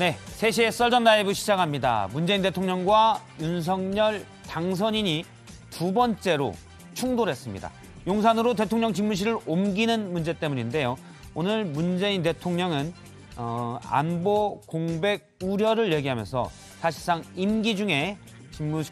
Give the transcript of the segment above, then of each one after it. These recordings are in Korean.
네, 3시에 썰전 라이브 시작합니다. 문재인 대통령과 윤석열 당선인이 두 번째로 충돌했습니다. 용산으로 대통령 집무실을 옮기는 문제 때문인데요. 오늘 문재인 대통령은 안보 공백 우려를 얘기하면서 사실상 임기 중에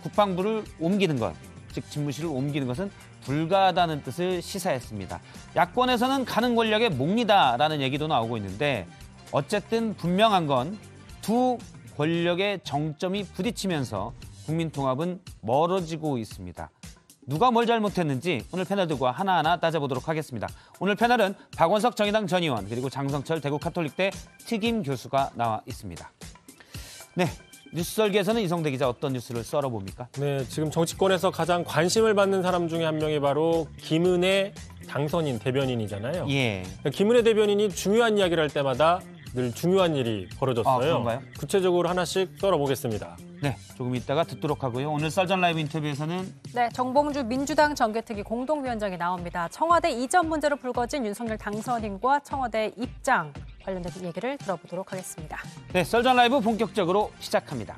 국방부를 옮기는 것, 즉 집무실을 옮기는 것은 불가하다는 뜻을 시사했습니다. 야권에서는 가는 권력의 몽이다라는 얘기도 나오고 있는데 어쨌든 분명한 건 두 권력의 정점이 부딪히면서 국민 통합은 멀어지고 있습니다. 누가 뭘 잘못했는지 오늘 패널들과 하나하나 따져보도록 하겠습니다. 오늘 패널은 박원석 정의당 전 의원 그리고 장성철 대구 카톨릭대 특임 교수가 나와 있습니다. 네, 뉴스설계에서는 이성대 기자 어떤 뉴스를 썰어봅니까? 네, 지금 정치권에서 가장 관심을 받는 사람 중에 한 명이 바로 김은혜 당선인 대변인이잖아요. 예. 김은혜 대변인이 중요한 이야기를 할 때마다 늘 중요한 일이 벌어졌어요. 그런가요? 구체적으로 하나씩 썰어보겠습니다. 네, 조금 이따가 듣도록 하고요. 오늘 썰전 라이브 인터뷰에서는 네, 정봉주 민주당 정개특위 공동위원장이 나옵니다. 청와대 이전 문제로 불거진 윤석열 당선인과 청와대 입장 관련된 얘기를 들어보도록 하겠습니다. 네, 썰전 라이브 본격적으로 시작합니다.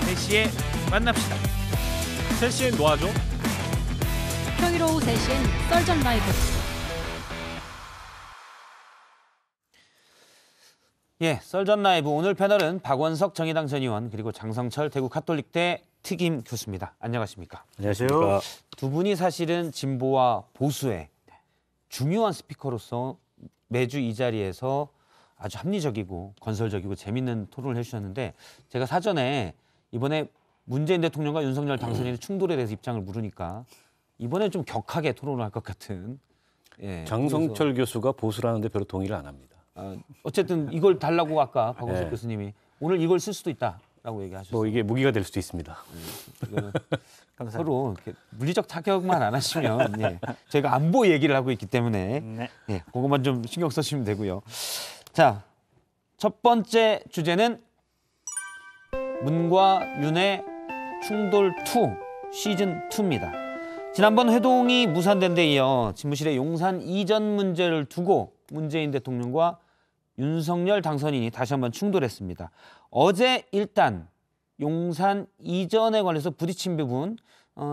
3시에 만납시다. 3시엔 뭐하죠? 평일 오후 3시엔 썰전 라이브. 예, 썰전 라이브 오늘 패널은 박원석 정의당 전 의원 그리고 장성철 대구 카톨릭대 특임 교수입니다. 안녕하십니까? 안녕하세요. 두 분이 사실은 진보와 보수의 중요한 스피커로서 매주 이 자리에서 아주 합리적이고 건설적이고 재밌는 토론을 해주셨는데 제가 사전에 이번에 문재인 대통령과 윤석열 당선인의 충돌에 대해서 입장을 물으니까 이번에 좀 격하게 토론을 할 것 같은. 예, 장성철 교수가 보수라는데 별로 동의를 안 합니다. 어쨌든 이걸 달라고 아까 박원석 네. 교수님이 오늘 이걸 쓸 수도 있다라고 얘기하셨어요. 뭐 이게 무기가 될 수도 있습니다. 서로 이렇게 물리적 타격만 안 하시면 예, 저희가 안보 얘기를 하고 있기 때문에 네. 예, 그것만 좀 신경 쓰시면 되고요. 자, 첫 번째 주제는 문과 윤의 충돌 2 시즌 2입니다. 지난번 회동이 무산된 데 이어 집무실의 용산 이전 문제를 두고 문재인 대통령과 윤석열 당선인이 다시 한번 충돌했습니다. 어제 일단 용산 이전에 관해서 부딪힌 부분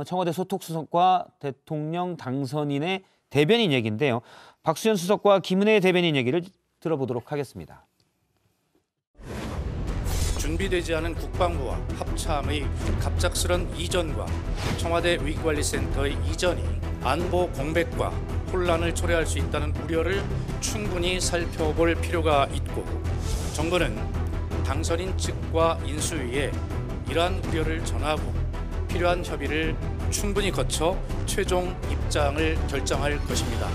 청와대 소통수석과 대통령 당선인의 대변인 얘기인데요. 박수현 수석과 김은혜 대변인 얘기를 들어보도록 하겠습니다. 준비되지 않은 국방부와 합참의 갑작스런 이전과 청와대 위기관리센터의 이전이 안보 공백과 혼란을 초래할 수 있다는 우려를 충분히 살펴볼 필요가 있고 정부는 당선인 측과 인수위에 이러한 우려를 전하고 필요한 협의를 충분히 거쳐 최종 입장을 결정할 것입니다.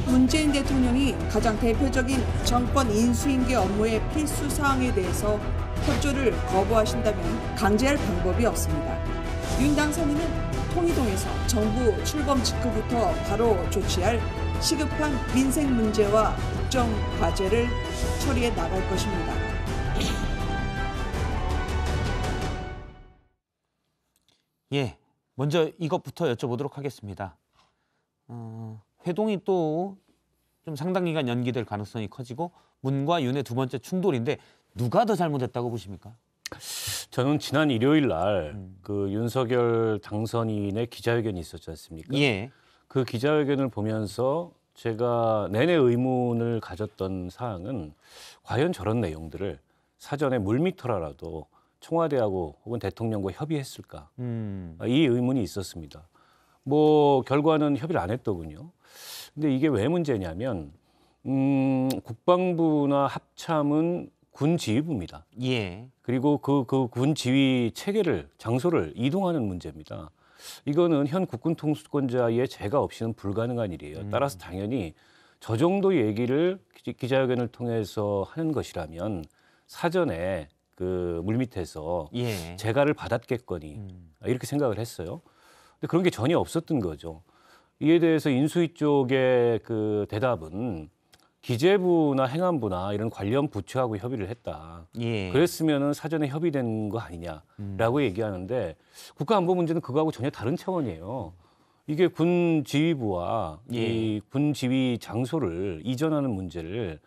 문재인 대통령이 가장 대표적인 정권 인수인계 업무의 필수 사항에 대해서 협조를 거부하신다면 강제할 방법이 없습니다. 윤 당선인은 통이동에서 정부 출범 직후부터 바로 조치할 시급한 민생 문제와 국정 과제를 처리해 나갈 것입니다. 예, 먼저 이것부터 여쭤보도록 하겠습니다. 회동이 또 좀 상당 기간 연기될 가능성이 커지고 문과 윤의 두 번째 충돌인데 누가 더 잘못했다고 보십니까? 저는 지난 일요일 날 그 윤석열 당선인의 기자회견이 있었지 않습니까? 예. 그 기자회견을 보면서 제가 내내 의문을 가졌던 사항은 과연 저런 내용들을 사전에 물밑으로라도 청와대하고 혹은 대통령과 협의했을까? 이 의문이 있었습니다. 뭐 결과는 협의를 안 했더군요. 근데 이게 왜 문제냐면 국방부나 합참은 군 지휘부입니다. 예. 그리고 그 군 지휘 체계를 장소를 이동하는 문제입니다. 이거는 현 국군 통수권자의 제가 없이는 불가능한 일이에요. 따라서 당연히 저 정도 얘기를 기자회견을 통해서 하는 것이라면 사전에 그 물밑에서 예. 재가를 받았겠거니 이렇게 생각을 했어요. 근데 그런 게 전혀 없었던 거죠. 이에 대해서 인수위 쪽의 그 대답은 기재부나 행안부나 이런 관련 부처하고 협의를 했다. 예. 그랬으면은 사전에 협의된 거 아니냐라고 얘기하는데 국가안보 문제는 그거하고 전혀 다른 차원이에요. 이게 군 지휘부와 예. 이 군 지휘 장소를 이전하는 문제를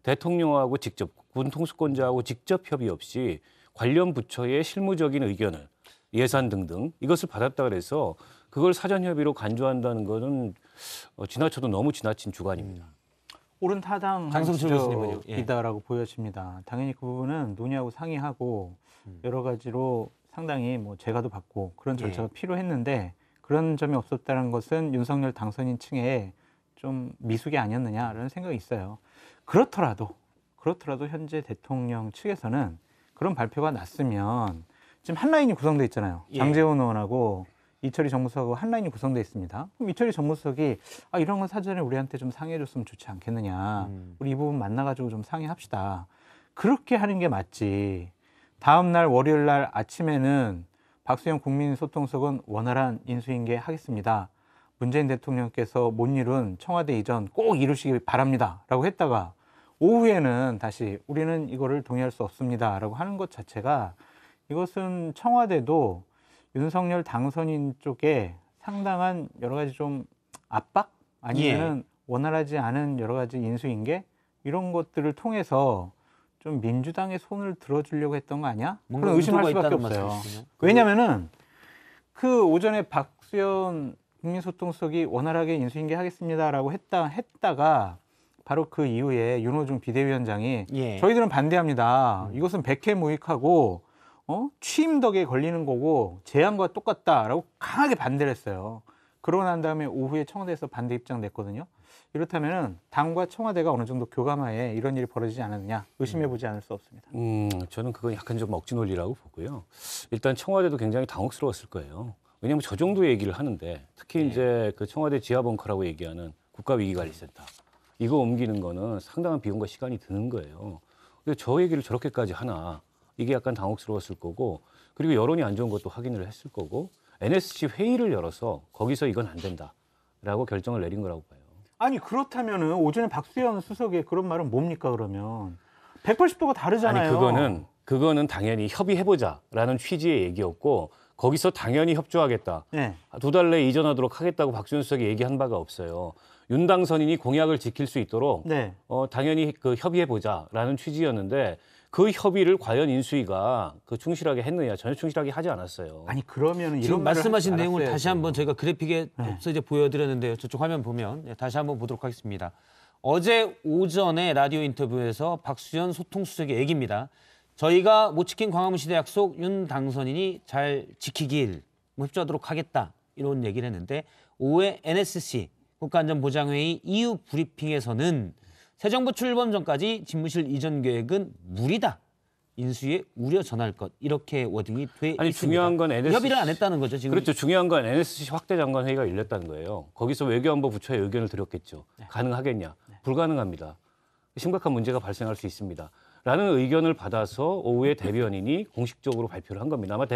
대통령하고 직접 군 통수권자하고 직접 협의 없이 관련 부처의 실무적인 의견을 예산 등등 이것을 받았다 그래서 그걸 사전 협의로 간주한다는 것은 지나쳐도 너무 지나친 주관입니다. 옳은 타당한 장성철 교수님은요? 예. 지적이다라고 보여집니다. 당연히 그 부분은 논의하고 상의하고 여러 가지로 상당히 뭐 제가도 받고 그런 절차가 필요했는데 그런 점이 없었다는 것은 윤석열 당선인 층에 좀 미숙이 아니었느냐라는 생각이 있어요. 그렇더라도 현재 대통령 측에서는 그런 발표가 났으면 지금 한 라인이 구성돼 있잖아요. 예. 장제원 의원하고 이철희 정무수석하고 한 라인이 구성돼 있습니다. 그럼 이철희 정무수석이 이런 건 사전에 우리한테 좀 상의해줬으면 좋지 않겠느냐. 우리 이 부분 만나가지고 좀 상의합시다. 그렇게 하는 게 맞지. 다음 날 월요일 날 아침에는 박수영 국민소통수석은 원활한 인수인계 하겠습니다. 문재인 대통령께서 못 이룬 청와대 이전 꼭 이루시기 바랍니다. 라고 했다가 오후에는 다시 우리는 이거를 동의할 수 없습니다. 라고 하는 것 자체가 이것은 청와대도 윤석열 당선인 쪽에 상당한 여러 가지 좀 압박 아니면은 원활하지 않은 여러 가지 인수인계 이런 것들을 통해서 좀 민주당의 손을 들어주려고 했던 거 아니야? 그런 의심할 수밖에 없어요. 왜냐면은 그 오전에 박수현 국민소통수석이 원활하게 인수인계 하겠습니다라고 했다가 바로 그 이후에 윤호중 비대위원장이 저희들은 반대합니다. 이것은 백해무익하고 취임 덕에 걸리는 거고 제안과 똑같다라고 강하게 반대를 했어요. 그러고 난 다음에 오후에 청와대에서 반대 입장 냈거든요. 이렇다면은 당과 청와대가 어느 정도 교감하에 이런 일이 벌어지지 않았느냐 의심해보지 않을 수 없습니다. 저는 그건 약간 좀 억지 논리라고 보고요. 일단 청와대도 굉장히 당혹스러웠을 거예요. 왜냐하면 저 정도 얘기를 하는데 특히 이제 그 청와대 지하벙커라고 얘기하는 국가위기관리센터 이거 옮기는 거는 상당한 비용과 시간이 드는 거예요. 근데 저 얘기를 저렇게까지 하나 이게 약간 당혹스러웠을 거고 그리고 여론이 안 좋은 것도 확인을 했을 거고 NSC 회의를 열어서 거기서 이건 안 된다라고 결정을 내린 거라고 봐요. 아니 그렇다면은 오전에 박수현 수석의 그런 말은 뭡니까 그러면 180도가 다르잖아요. 아니 그거는 당연히 협의해보자라는 취지의 얘기였고 거기서 당연히 협조하겠다. 네. 2달 내에 이전하도록 하겠다고 박수현 수석이 얘기한 바가 없어요. 윤 당선인이 공약을 지킬 수 있도록 네. 당연히 그 협의해보자라는 취지였는데 그 협의를 과연 인수위가 그 충실하게 했느냐 전혀 충실하게 하지 않았어요. 아니 그러면 지금 이런 말씀하신 내용을 알았어야죠. 다시 한번 저희가 그래픽에 앞서 이제 보여드렸는데요. 저쪽 화면 보면 다시 한번 보도록 하겠습니다. 어제 오전에 라디오 인터뷰에서 박수현 소통수석의 얘기입니다. 저희가 못 지킨 광화문시대 약속 윤 당선인이 잘 지키길 협조하도록 하겠다 이런 얘기를 했는데 오후에 NSC 국가안전보장회의 이후 브리핑에서는 새 정부 출범 전까지 집무실 이전 계획은 무리다. 인수위에 우려 전할 것 이렇게 워딩이 돼 있습니다. 아니 중요한 건 NSC 협의를 안 했다는 거죠 지금. 그렇죠. 중요한 건 NSC 확대 장관 회의가 열렸다는 거예요. 거기서 외교안보 부처의 의견을 드렸겠죠. 가능하겠냐? 불가능합니다. 심각한 문제가 발생할 수 있습니다. 라는 의견을 받아서 오후에 대변인이 공식적으로 발표를 한 겁니다. 아마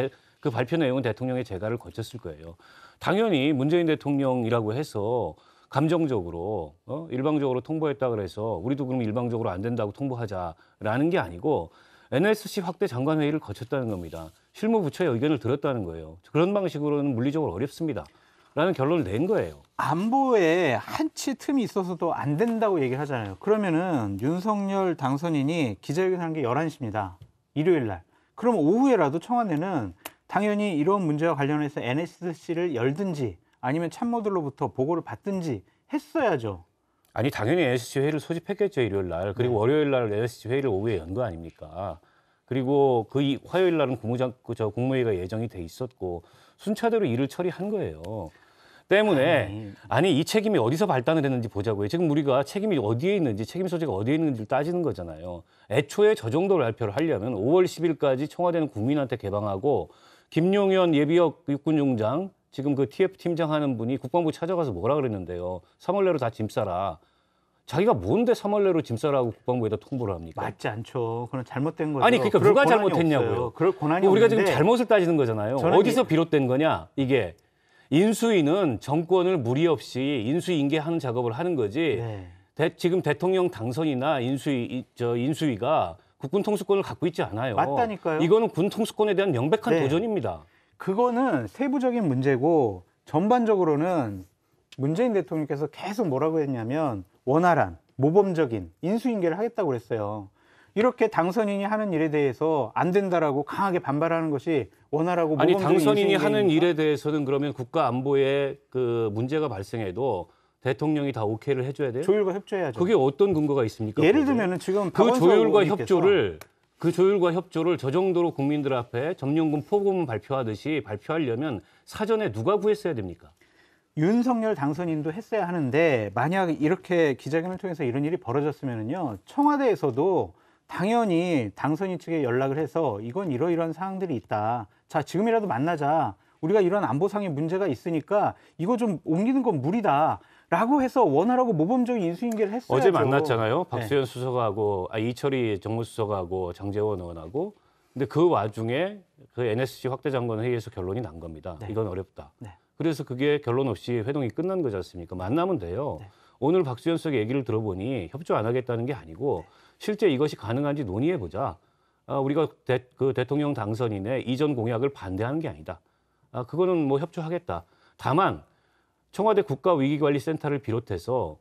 그 발표 내용은 대통령의 재가를 거쳤을 거예요. 당연히 문재인 대통령이라고 해서 감정적으로 일방적으로 통보했다 그래서 우리도 그럼 일방적으로 안 된다고 통보하자라는 게 아니고 NSC 확대 장관 회의를 거쳤다는 겁니다. 실무부처의 의견을 들었다는 거예요. 그런 방식으로는 물리적으로 어렵습니다. 라는 결론을 낸 거예요. 안보에 한치 틈이 있어서도 안 된다고 얘기를 하잖아요. 그러면은 윤석열 당선인이 기자회견하는 게 11시입니다. 일요일 날. 그럼 오후에라도 청와대는 당연히 이런 문제와 관련해서 NSC를 열든지 아니면 참모들로부터 보고를 받든지 했어야죠. 아니 당연히 NSC 회의를 소집했겠죠 일요일 날. 그리고 월요일 날 NSC 회의를 오후에 연 거 아닙니까? 그리고 그 화요일 날은 국무회의가 예정이 돼 있었고 순차대로 일을 처리한 거예요. 때문에 아니 이 책임이 어디서 발단을 했는지 보자고요. 지금 우리가 책임이 어디에 있는지 책임 소재가 어디에 있는지를 따지는 거잖아요. 애초에 저 정도 발표를 하려면 5월 10일까지 청와대는 국민한테 개방하고 김용현 예비역 육군용장 지금 그 TF 팀장 하는 분이 국방부 찾아가서 뭐라 그랬는데요. 3월 내로 다 짐 싸라. 자기가 뭔데 3월 내로 짐 싸라고 국방부에다 통보를 합니까? 맞지 않죠. 그건 잘못된 거죠. 아니 그러니까 누가 잘못했냐고요. 없어요. 그럴 권한이 우리가 없는데 지금 잘못을 따지는 거잖아요. 어디서 비롯된 거냐 이게. 인수위는 정권을 무리 없이 인수인계하는 작업을 하는 거지. 네. 지금 대통령 당선이나 인수위가 국군 통수권을 갖고 있지 않아요. 맞다니까요. 이거는 군 통수권에 대한 명백한 네. 도전입니다. 그거는 세부적인 문제고 전반적으로는 문재인 대통령께서 계속 뭐라고 했냐면 원활한 모범적인 인수인계를 하겠다고 그랬어요. 이렇게 당선인이 하는 일에 대해서 안 된다라고 강하게 반발하는 것이 원활하고 아니 모범적인 당선인이 인수인계입니까? 하는 일에 대해서는 그러면 국가 안보에 그 문제가 발생해도 대통령이 다 오케이를 해줘야 돼요? 조율과 협조해야죠. 그게 어떤 근거가 있습니까? 예를 거기에? 들면은 지금 그 박원석 조율과 의원님께서 협조를 저 정도로 국민들 앞에 점령군 포고문 발표하듯이 발표하려면 사전에 누가 구했어야 됩니까? 윤석열 당선인도 했어야 하는데 만약 이렇게 기자회견을 통해서 이런 일이 벌어졌으면은요 청와대에서도 당연히 당선인 측에 연락을 해서 이건 이러이러한 사항들이 있다. 자 지금이라도 만나자. 우리가 이런 안보상의 문제가 있으니까 이거 좀 옮기는 건 무리다. 라고 해서 원활하고 모범적인 인수인계를 했어야죠. 어제 만났잖아요. 박수현 네. 수석하고 이철희 정무수석하고 장제원 의원하고. 근데 그 와중에 그 NSC 확대장관 회의에서 결론이 난 겁니다. 네. 이건 어렵다. 네. 그래서 그게 결론 없이 회동이 끝난 거지 않습니까? 만나면 돼요. 네. 오늘 박수현 수석의 얘기를 들어보니 협조 안 하겠다는 게 아니고 실제 이것이 가능한지 논의해보자. 우리가 그 대통령 당선인의 이전 공약을 반대하는 게 아니다. 그거는 뭐 협조하겠다. 다만 청와대 국가위기관리센터를 비롯해서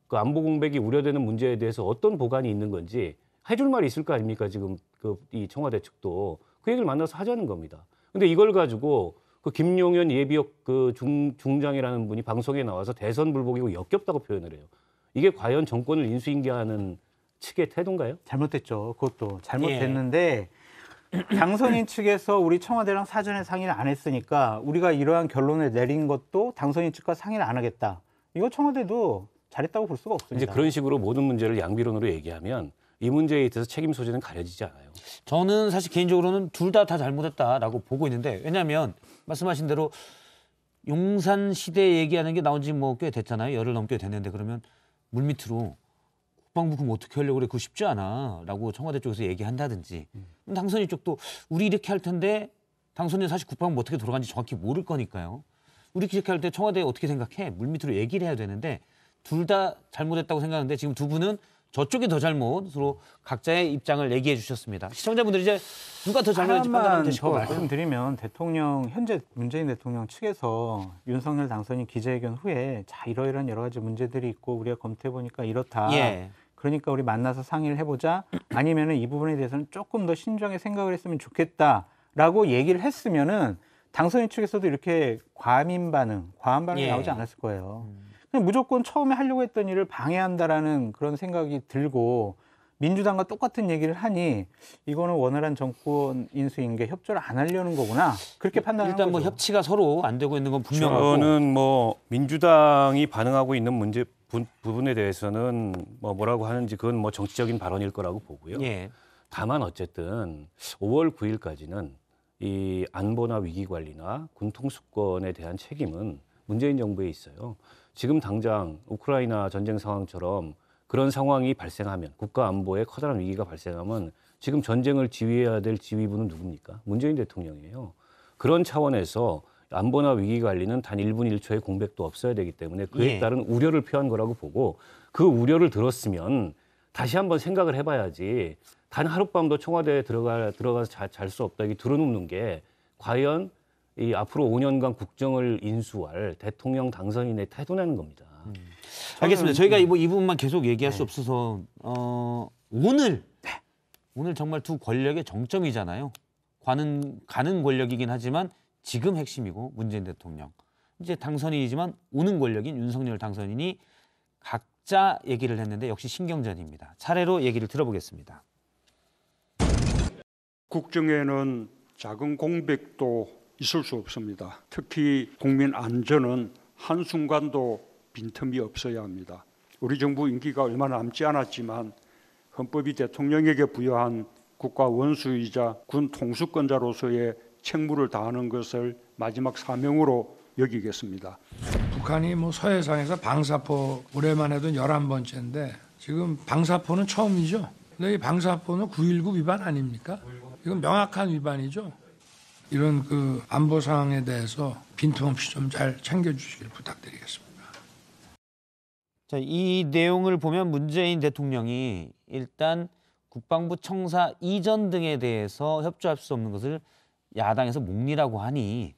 그 안보 공백이 우려되는 문제에 대해서 어떤 보관이 있는 건지 해줄 말이 있을 거 아닙니까? 지금 이 청와대 측도 그 얘기를 만나서 하자는 겁니다. 근데 이걸 가지고 그 김용현 예비역 그 중장이라는 분이 방송에 나와서 대선 불복이고 역겹다고 표현을 해요. 이게 과연 정권을 인수인계하는 측의 태도인가요? 잘못됐죠. 그것도 잘못됐는데 당선인 측에서 우리 청와대랑 사전에 상의를 안 했으니까 우리가 이러한 결론을 내린 것도 당선인 측과 상의를 안 하겠다. 이거 청와대도 잘했다고 볼 수가 없습니다. 이제 그런 식으로 모든 문제를 양비론으로 얘기하면 이 문제에 있어서 책임 소재는 가려지지 않아요. 저는 사실 개인적으로는 둘 다 잘못했다라고 보고 있는데 왜냐하면 말씀하신 대로 용산 시대 얘기하는 게 나온 지 뭐 꽤 됐잖아요. 열흘 넘게 됐는데 그러면 물밑으로 국방부 그럼 어떻게 하려고 그래? 그거 쉽지 않아. 라고 청와대 쪽에서 얘기한다든지 그럼 당선인 쪽도 우리 이렇게 할 텐데 당선인 사실 국방부 어떻게 돌아가는지 정확히 모를 거니까요. 우리 이렇게 할 때 청와대 어떻게 생각해? 물밑으로 얘기를 해야 되는데 둘 다 잘못했다고 생각하는데 지금 두 분은 저쪽이 더 잘못으로 각자의 입장을 얘기해 주셨습니다. 시청자분들이 이제 누가 더 잘못인지 판단하면 하나만 되실 더 것 같아요. 말씀드리면 현재 문재인 대통령 측에서 윤석열 당선인 기자회견 후에 자 이러이러한 여러 가지 문제들이 있고 우리가 검토해 보니까 이렇다. 예. 그러니까 우리 만나서 상의를 해보자. 아니면은 이 부분에 대해서는 조금 더 신중하게 생각을 했으면 좋겠다라고 얘기를 했으면은 당선인 측에서도 이렇게 과한 반응이 예. 나오지 않았을 거예요. 그냥 무조건 처음에 하려고 했던 일을 방해한다라는 그런 생각이 들고 민주당과 똑같은 얘기를 하니 이거는 원활한 정권 인수인계 협조를 안 하려는 거구나. 그렇게 판단하는 일단 뭐 거죠. 협치가 서로 안 되고 있는 건 분명하고 저는 뭐 민주당이 반응하고 있는 문제 부분에 대해서는 뭐라고 하는지 그건 뭐 정치적인 발언일 거라고 보고요. 예. 다만 어쨌든 5월 9일까지는 이 안보나 위기관리나 군통수권에 대한 책임은 문재인 정부에 있어요. 지금 당장 우크라이나 전쟁 상황처럼 그런 상황이 발생하면 국가 안보에 커다란 위기가 발생하면 지금 전쟁을 지휘해야 될 지휘부는 누굽니까? 문재인 대통령이에요. 그런 차원에서 안보나 위기 관리는 단 1분 1초의 공백도 없어야 되기 때문에 그에 예. 따른 우려를 표한 거라고 보고 그 우려를 들었으면 다시 한번 생각을 해봐야지 단 하룻밤도 청와대에 들어가서 잘 수 없다. 이게 들어눕는 게 과연 이 앞으로 5년간 국정을 인수할 대통령 당선인의 태도라는 겁니다. 알겠습니다. 저희가 이 부분만 계속 얘기할 수 없어서 오늘 정말 두 권력의 정점이잖아요. 가는 권력이긴 하지만 지금 핵심이고 문재인 대통령. 이제 당선인이지만 오는 권력인 윤석열 당선인이 각자 얘기를 했는데 역시 신경전입니다. 차례로 얘기를 들어보겠습니다. 국정에는 작은 공백도 있을 수 없습니다. 특히 국민 안전은 한순간도 빈틈이 없어야 합니다. 우리 정부 임기가 얼마 남지 않았지만 헌법이 대통령에게 부여한 국가 원수이자 군 통수권자로서의 책무를 다하는 것을 마지막 사명으로 여기겠습니다. 북한이 뭐 서해상에서 방사포 올해만 해도 11번째인데 지금 방사포는 처음이죠. 근데 이 방사포는 9.19 위반 아닙니까? 이건 명확한 위반이죠. 이런 그 안보 상황에 대해서 빈틈없이 좀 잘 챙겨주시길 부탁드리겠습니다. 자, 이 내용을 보면 문재인 대통령이 일단 국방부 청사 이전 등에 대해서 협조할 수 없는 것을 야당에서 묵리라고 하니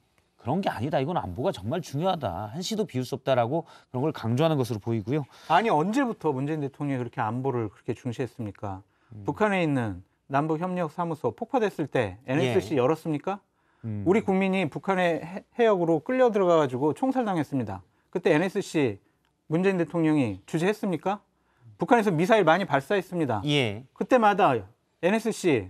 그런 게 아니다. 이건 안보가 정말 중요하다. 한시도 비울 수 없다라고 그런 걸 강조하는 것으로 보이고요. 아니 언제부터 문재인 대통령이 그렇게 안보를 그렇게 중시했습니까? 북한에 있는 남북협력사무소 폭파됐을 때 NSC 열었습니까? 우리 국민이 북한의 해역으로 끌려 들어가가지고 총살당했습니다. 그때 NSC 문재인 대통령이 주재했습니까? 북한에서 미사일 많이 발사했습니다. 예. 그때마다 NSC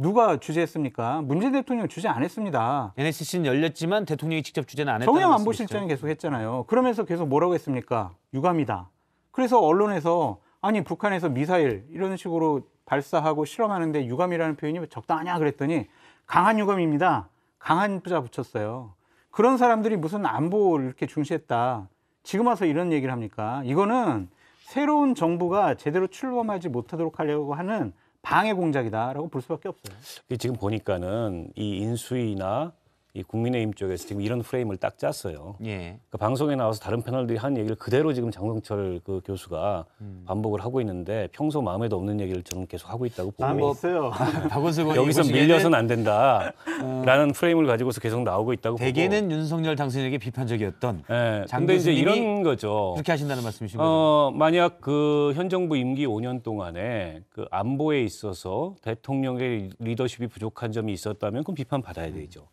누가 주재했습니까? 문재인 대통령 주재 안 했습니다. NSC는 열렸지만 대통령이 직접 주재는 안 했다는 정영 말씀이시죠? 안보실장이 계속 했잖아요. 그러면서 계속 뭐라고 했습니까? 유감이다. 그래서 언론에서 아니 북한에서 미사일 이런 식으로 발사하고 실험하는데 유감이라는 표현이 적당하냐 그랬더니 강한 유감입니다. 강한 부자 붙였어요. 그런 사람들이 무슨 안보를 이렇게 중시했다. 지금 와서 이런 얘기를 합니까? 이거는 새로운 정부가 제대로 출범하지 못하도록 하려고 하는 방해 공작이다라고 볼 수밖에 없어요. 지금 보니까는 이 인수위나 이 국민의힘 쪽에서 지금 이런 프레임을 딱 짰어요. 예. 그 방송에 나와서 다른 패널들이 한 얘기를 그대로 지금 장성철 그 교수가 반복을 하고 있는데 평소 마음에도 없는 얘기를 저는 계속 하고 있다고 마음이 보고 있어요. 박원순 의원이 여기서 보시기에는 밀려서는 안 된다라는 프레임을 가지고서 계속 나오고 있다고 대개는 윤석열 당선인에게 비판적이었던 보고. 네, 장 근데 이제 교수님이 이런 거죠. 그렇게 하신다는 말씀이신 거죠? 만약 그 현 정부 임기 5년 동안에 그 안보에 있어서 대통령의 리더십이 부족한 점이 있었다면 그건 비판받아야 되죠.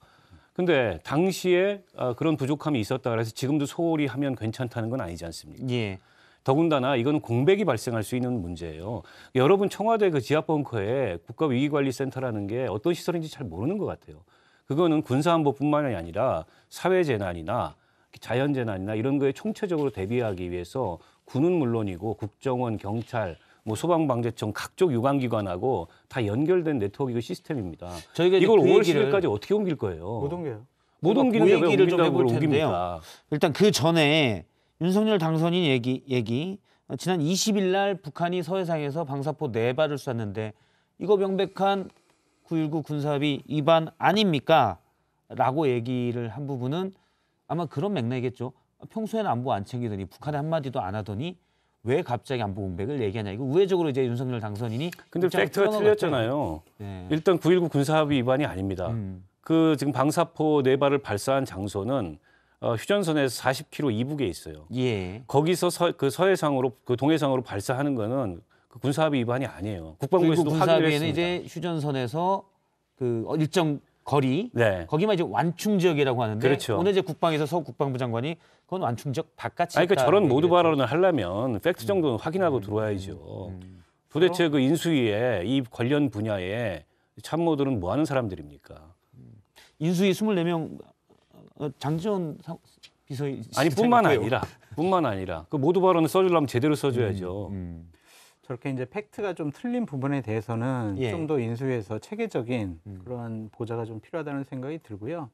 근데 당시에 그런 부족함이 있었다 그래서 지금도 소홀히 하면 괜찮다는 건 아니지 않습니까? 예. 더군다나 이거는 공백이 발생할 수 있는 문제예요. 여러분 청와대 그 지하벙커에 국가위기관리센터라는 게 어떤 시설인지 잘 모르는 것 같아요. 그거는 군사안보뿐만이 아니라 사회재난이나 자연재난이나 이런 거에 총체적으로 대비하기 위해서 군은 물론이고 국정원, 경찰, 뭐 소방방재청 각종 유관기관하고 다 연결된 네트워크 시스템입니다. 저희가 이걸 그 5월 얘기를 10일까지 어떻게 옮길 거예요? 못 옮겨요. 못 옮기는데 왜 얘기를 좀 옮긴다고 해볼 그걸 텐데요. 옮깁니까? 일단 그 전에 윤석열 당선인 얘기 지난 20일 날 북한이 서해상에서 방사포 4발을 쐈는데 이거 명백한 9.19 군사합의 위반 아닙니까? 라고 얘기를 한 부분은 아마 그런 맥락이겠죠. 평소에는 안보 안 챙기더니 북한에 한마디도 안 하더니 왜 갑자기 안보 공백을 얘기하냐. 이거 우회적으로 이제 윤석열 당선인이 근데 입장을 팩트가 틀어놓은 틀렸잖아요. 네. 일단 9.19 군사합의 위반이 아닙니다. 그 지금 방사포 4발을 발사한 장소는 휴전선에서 40km 이북에 있어요. 예. 거기서 그 서해상으로 그 동해상으로 발사하는 거는 그 군사합의 위반이 아니에요. 국방부에서도 확인을 군사합의에는 했습니다. 이제 휴전선에서 그 일정 거리 네. 거기만 이제 완충 지역이라고 하는데 그렇죠. 오늘 이제 국방에서 서 국방부 장관이 그건 완충 지역 바깥이 아니, 그러니까 있다. 저런 모두 발언을 하려면 팩트 정도는 확인하고 들어와야죠. 도대체 그 인수위에 이 관련 분야에 참모들은 뭐 하는 사람들입니까? 인수위 24명 장지원 비서관 아니 뿐만 아니라 그 모두 발언을 써주려면 제대로 써줘야죠. 저렇게 이제 팩트가 좀 틀린 부분에 대해서는 예. 좀 더 인수위에서 체계적인 그러한 보좌가 좀 필요하다는 생각이 들고요.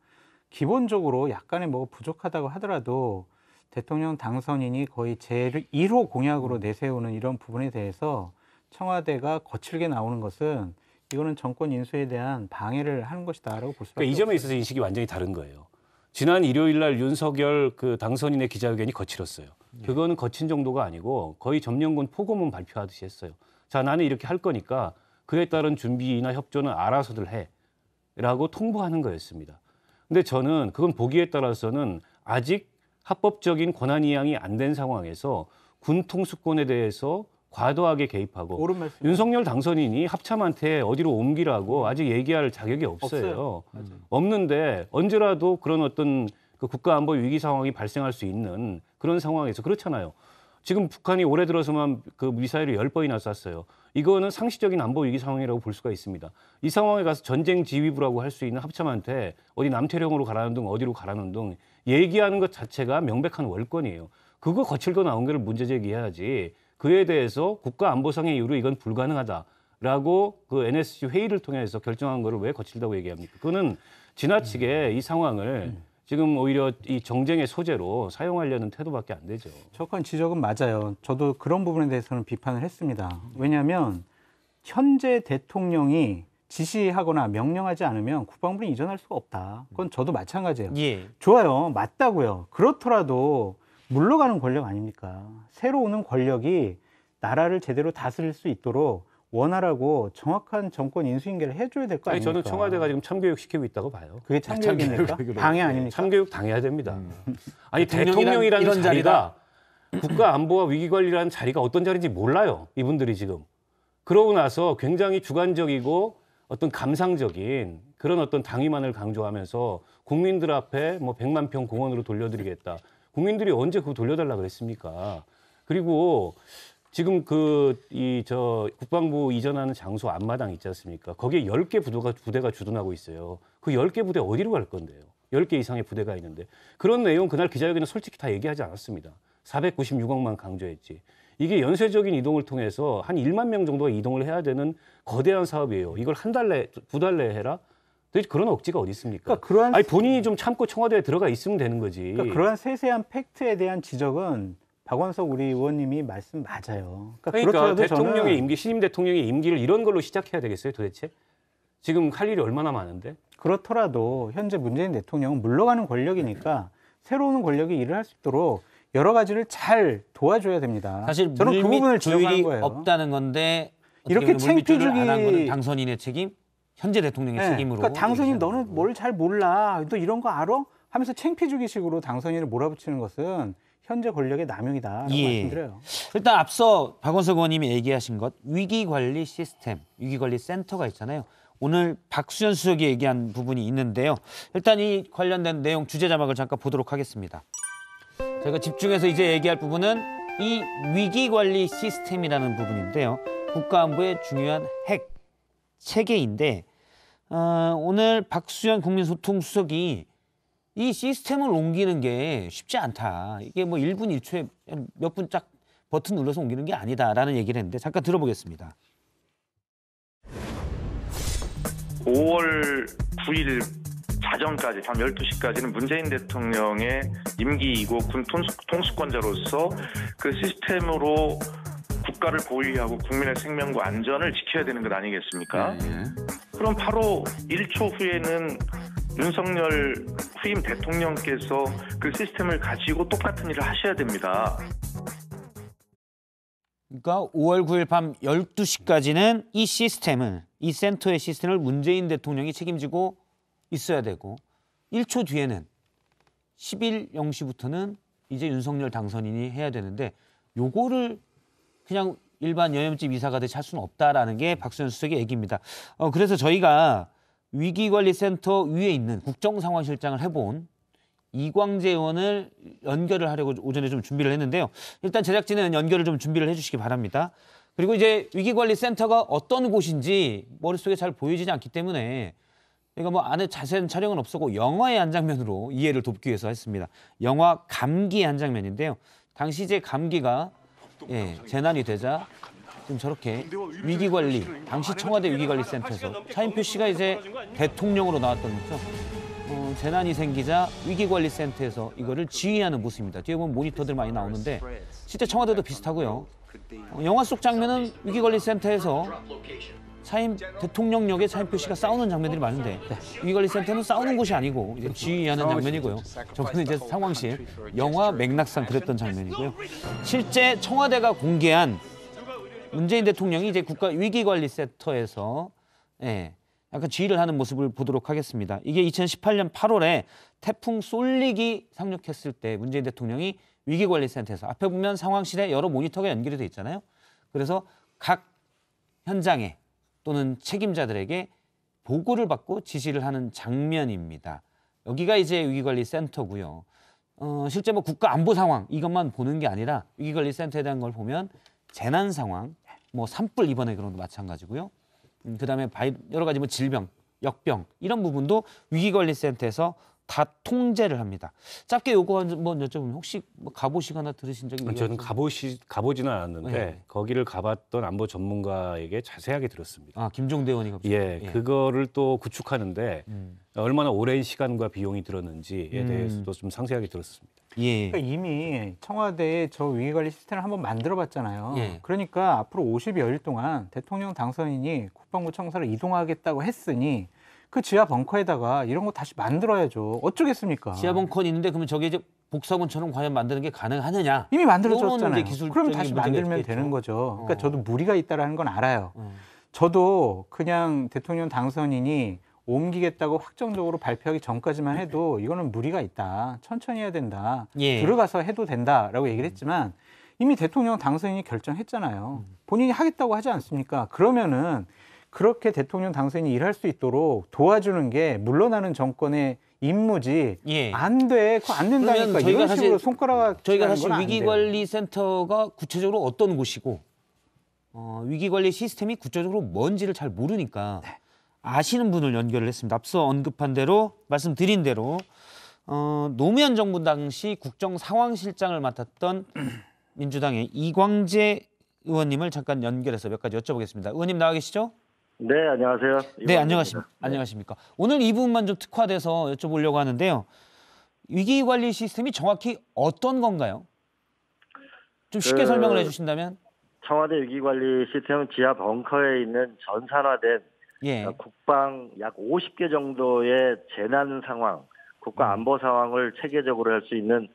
기본적으로 약간의 뭐 부족하다고 하더라도 대통령 당선인이 거의 제1호 공약으로 내세우는 이런 부분에 대해서 청와대가 거칠게 나오는 것은 이거는 정권 인수에 대한 방해를 하는 것이다라고 볼 수밖에 그러니까 이 점에 없어요. 있어서 인식이 완전히 다른 거예요. 지난 일요일 날 윤석열 그 당선인의 기자회견이 거칠었어요. 그거는 거친 정도가 아니고 거의 점령군 포고문 발표하듯이 했어요. 자, 나는 이렇게 할 거니까 그에 따른 준비나 협조는 알아서들 해라고 통보하는 거였습니다. 근데 저는 그건 보기에 따라서는 아직 합법적인 권한 이양이 안 된 상황에서 군 통수권에 대해서 과도하게 개입하고 옳은 말씀. 윤석열 당선인이 합참한테 어디로 옮기라고 아직 얘기할 자격이 없어요. 없는데 언제라도 그런 어떤 그 국가안보 위기 상황이 발생할 수 있는 그런 상황에서 그렇잖아요. 지금 북한이 올해 들어서만 그 미사일을 10번이나 쐈어요. 이거는 상시적인 안보 위기 상황이라고 볼 수가 있습니다. 이 상황에 가서 전쟁 지휘부라고 할 수 있는 합참한테 어디 남태령으로 가라는 등 어디로 가라는 등 얘기하는 것 자체가 명백한 월권이에요. 그거 거칠고 나온 거를 문제 제기해야지. 그에 대해서 국가안보상의 이유로 이건 불가능하다라고 그 NSC 회의를 통해서 결정한 거를 왜 거칠다고 얘기합니까? 그거는 지나치게 이 상황을 지금 오히려 이 정쟁의 소재로 사용하려는 태도밖에 안 되죠. 정확한 지적은 맞아요. 저도 그런 부분에 대해서는 비판을 했습니다. 왜냐하면 현재 대통령이 지시하거나 명령하지 않으면 국방부는 이전할 수가 없다. 그건 저도 마찬가지예요. 예. 좋아요. 맞다고요. 그렇더라도 물러가는 권력 아닙니까? 새로 오는 권력이 나라를 제대로 다스릴 수 있도록 원활하고 정확한 정권 인수인계를 해줘야 될 거 아니, 아닙니까? 저는 청와대가 지금 참교육 시키고 있다고 봐요. 그게 참교육입니까? 방해 아닙니까? 참교육 당해야 됩니다. 아니 대통령이란 대통령이라는 이런 자리가 국가 안보와 위기관리라는 자리가 어떤 자리인지 몰라요. 이분들이 지금. 그러고 나서 굉장히 주관적이고 어떤 감상적인 그런 어떤 당위만을 강조하면서 국민들 앞에 뭐 100만 평 공원으로 돌려드리겠다. 국민들이 언제 그거 돌려달라 그랬습니까? 그리고 지금 국방부 이전하는 장소 앞마당 있지 않습니까? 거기에 10개 부대가 주둔하고 있어요. 그 10개 부대 어디로 갈 건데요? 10개 이상의 부대가 있는데. 그런 내용 그날 기자회견에 솔직히 다 얘기하지 않았습니다. 496억만 강조했지. 이게 연쇄적인 이동을 통해서 한 1만 명 정도가 이동을 해야 되는 거대한 사업이에요. 이걸 한 달 내, 2달 내에 해라? 도대체 그런 억지가 어디 있습니까? 그러니까 아니 본인이 좀 참고 청와대에 들어가 있으면 되는 거지. 그러니까 그러한 세세한 팩트에 대한 지적은 박원석 우리 의원님이 말씀 맞아요. 그러니까 대통령의 임기, 신임 대통령의 임기를 이런 걸로 시작해야 되겠어요, 도대체? 지금 할 일이 얼마나 많은데? 그렇더라도 현재 문재인 대통령은 물러가는 권력이니까 새로운 권력이 일을 할 수 있도록 여러 가지를 잘 도와줘야 됩니다. 사실 저는 그 부분을 지적하는 물밑 거예요. 없다는 건데 이렇게 물밑조를 안 한 거는 챙피주기 당선인의 책임, 현재 대통령의 책임으로. 그러니까 당선인 얘기하는 너는 거고. 뭘 잘 몰라. 너 이런 거 알아? 하면서 챙피주기식으로 당선인을 몰아붙이는 것은 현재 권력의 남용이다라고 예. 말씀드려요. 일단 앞서 박원석 의원님이 얘기하신 것 위기관리 시스템, 위기관리 센터가 있잖아요. 오늘 박수현 수석이 얘기한 부분이 있는데요. 일단 이 관련된 내용 주제 자막을 잠깐 보도록 하겠습니다. 저희가 집중해서 이제 얘기할 부분은 이 위기관리 시스템이라는 부분인데요. 국가안보의 중요한 핵 체계인데 오늘 박수현 국민소통수석이 이 시스템을 옮기는 게 쉽지 않다. 이게 뭐 1분 1초에 몇 분 짝 버튼 눌러서 옮기는 게 아니다라는 얘기를 했는데 잠깐 들어보겠습니다. 5월 9일 자정까지 밤 12시까지는 문재인 대통령의 임기이고 군 통수권자로서 그 시스템으로 국가를 보위하고 국민의 생명과 안전을 지켜야 되는 것 아니겠습니까? 그럼 바로 1초 후에는 윤석열 후임 대통령께서 그 시스템을 가지고 똑같은 일을 하셔야 됩니다. 그러니까 5월 9일 밤 12시까지는 이 시스템을, 이 센터의 시스템을 문재인 대통령이 책임지고 있어야 되고 1초 뒤에는 10일 0시부터는 이제 윤석열 당선인이 해야 되는데 요거를 그냥 일반 여염집 이사 가듯이 할 수는 없다라는 게 박수현 수석의 얘기입니다. 그래서 저희가 위기관리센터 위에 있는 국정상황실장을 해본 이광재 의원을 연결을 하려고 오전에 좀 준비를 했는데요. 일단 제작진은 연결을 좀 준비를 해주시기 바랍니다. 그리고 이제 위기관리센터가 어떤 곳인지 머릿속에 잘 보이지지 않기 때문에 그러니까 뭐 안에 자세한 촬영은 없었고 영화의 한 장면으로 이해를 돕기 위해서 했습니다. 영화 감기의 한 장면인데요. 당시 이제 감기가 재난이 되자 지금 저렇게 위기관리, 당시 청와대 위기관리센터에서 차인표 씨가 이제 대통령으로 나왔던 거죠. 재난이 생기자 위기관리센터에서 이거를 지휘하는 모습입니다. 뒤에 보면 모니터들 많이 나오는데 실제 청와대도 비슷하고요. 영화 속 장면은 위기관리센터에서 대통령역에 차인표 씨가 싸우는 장면들이 많은데 위기관리센터는 싸우는 곳이 아니고 이제 지휘하는 장면이고요. 저거는 이제 상황실, 영화 맥락상 그랬던 장면이고요. 실제 청와대가 공개한 문재인 대통령이 이제 국가위기관리센터에서 약간 지휘를 하는 모습을 보도록 하겠습니다. 이게 2018년 8월에 태풍 쏠릭이 상륙했을 때 문재인 대통령이 위기관리센터에서 앞에 보면 상황실에 여러 모니터가 연결이 돼 있잖아요. 그래서 각 현장에 또는 책임자들에게 보고를 받고 지시를 하는 장면입니다. 여기가 이제 위기관리센터고요. 실제 뭐 국가 안보 상황 이것만 보는 게 아니라 위기관리센터에 대한 걸 보면 재난 상황, 뭐 산불 이번에 그런 것도 마찬가지고요. 그다음에 여러 가지 뭐 질병, 역병 이런 부분도 위기관리센터에서 다 통제를 합니다. 짧게 요거 한번 여쭤보면 혹시 뭐 가보시거나 들으신 적이 있나요? 저는 가보지는 않았는데 거기를 가봤던 안보 전문가에게 자세하게 들었습니다. 김종대 의원이 그거를 또 구축하는데 얼마나 오랜 시간과 비용이 들었는지에 대해서도 좀 상세하게 들었습니다. 그러니까 이미 청와대에 저 위기관리 시스템을 한번 만들어봤잖아요. 그러니까 앞으로 50여일 동안 대통령 당선인이 국방부 청사를 이동하겠다고 했으니 그 지하 벙커에다가 이런 거 다시 만들어야죠. 어쩌겠습니까? 지하 벙커는 있는데 그러면 저게 이제 복사본처럼 과연 만드는 게 가능하느냐? 이미 만들어졌잖아요. 이제 기술적인 그럼 다시 문제가 만들면 있겠죠. 되는 거죠. 그러니까 저도 무리가 있다라는 건 알아요. 어. 저도 그냥 대통령 당선인이 옮기겠다고 확정적으로 발표하기 전까지만 해도 이거는 무리가 있다. 천천히 해야 된다. 예. 들어가서 해도 된다라고 얘기를 했지만 이미 대통령 당선인이 결정했잖아요. 본인이 하겠다고 하지 않습니까? 그러면은 그렇게 대통령 당선인이 일할 수 있도록 도와주는 게 물러나는 정권의 임무지. 예. 안 돼. 그거 안 된다니까. 그러면 저희가 이런 식으로 사실- 손가락 저희가 쥐는 사실 건안 돼요. 위기관리센터가 구체적으로 어떤 곳이고 위기관리 시스템이 구체적으로 뭔지를 잘 모르니까 아시는 분을 연결을 했습니다. 앞서 언급한 대로 말씀드린 대로 노무현 정부 당시 국정상황실장을 맡았던 민주당의 이광재 의원님을 잠깐 연결해서 몇 가지 여쭤보겠습니다. 의원님 나와 계시죠? 네, 안녕하세요. 네, 안녕하십니까. 오늘 이 부분만 좀 특화돼서 여쭤보려고 하는데요. 위기관리 시스템이 정확히 어떤 건가요? 좀 쉽게 설명을 해주신다면? 청와대 위기관리 시스템은 지하 벙커에 있는 전산화된 예. 국방 약 50개 정도의 재난 상황, 국가 안보 상황을 체계적으로 할 수 있는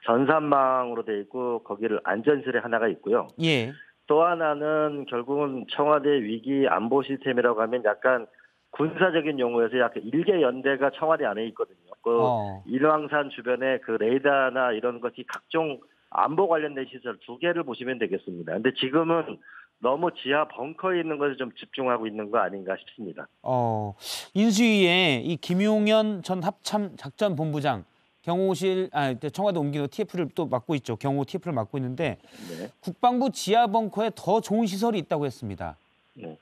전산망으로 되어 있고 거기를 안전실에 하나가 있고요. 예. 또 하나는 결국은 청와대 위기 안보 시스템이라고 하면 약간 군사적인 용어에서 약간 일개 연대가 청와대 안에 있거든요. 그 일왕산 주변에 그 레이더나 이런 것이 각종 안보 관련된 시설 2개를 보시면 되겠습니다. 근데 지금은 너무 지하 벙커에 있는 것에 좀 집중하고 있는 거 아닌가 싶습니다. 인수위에 이 김용현 전 합참 작전본부장 청와대 옮기고 TF를 또 맡고 있죠. 경호 TF를 맡고 있는데 네. 국방부 지하 벙커에 더 좋은 시설이 있다고 했습니다. 네.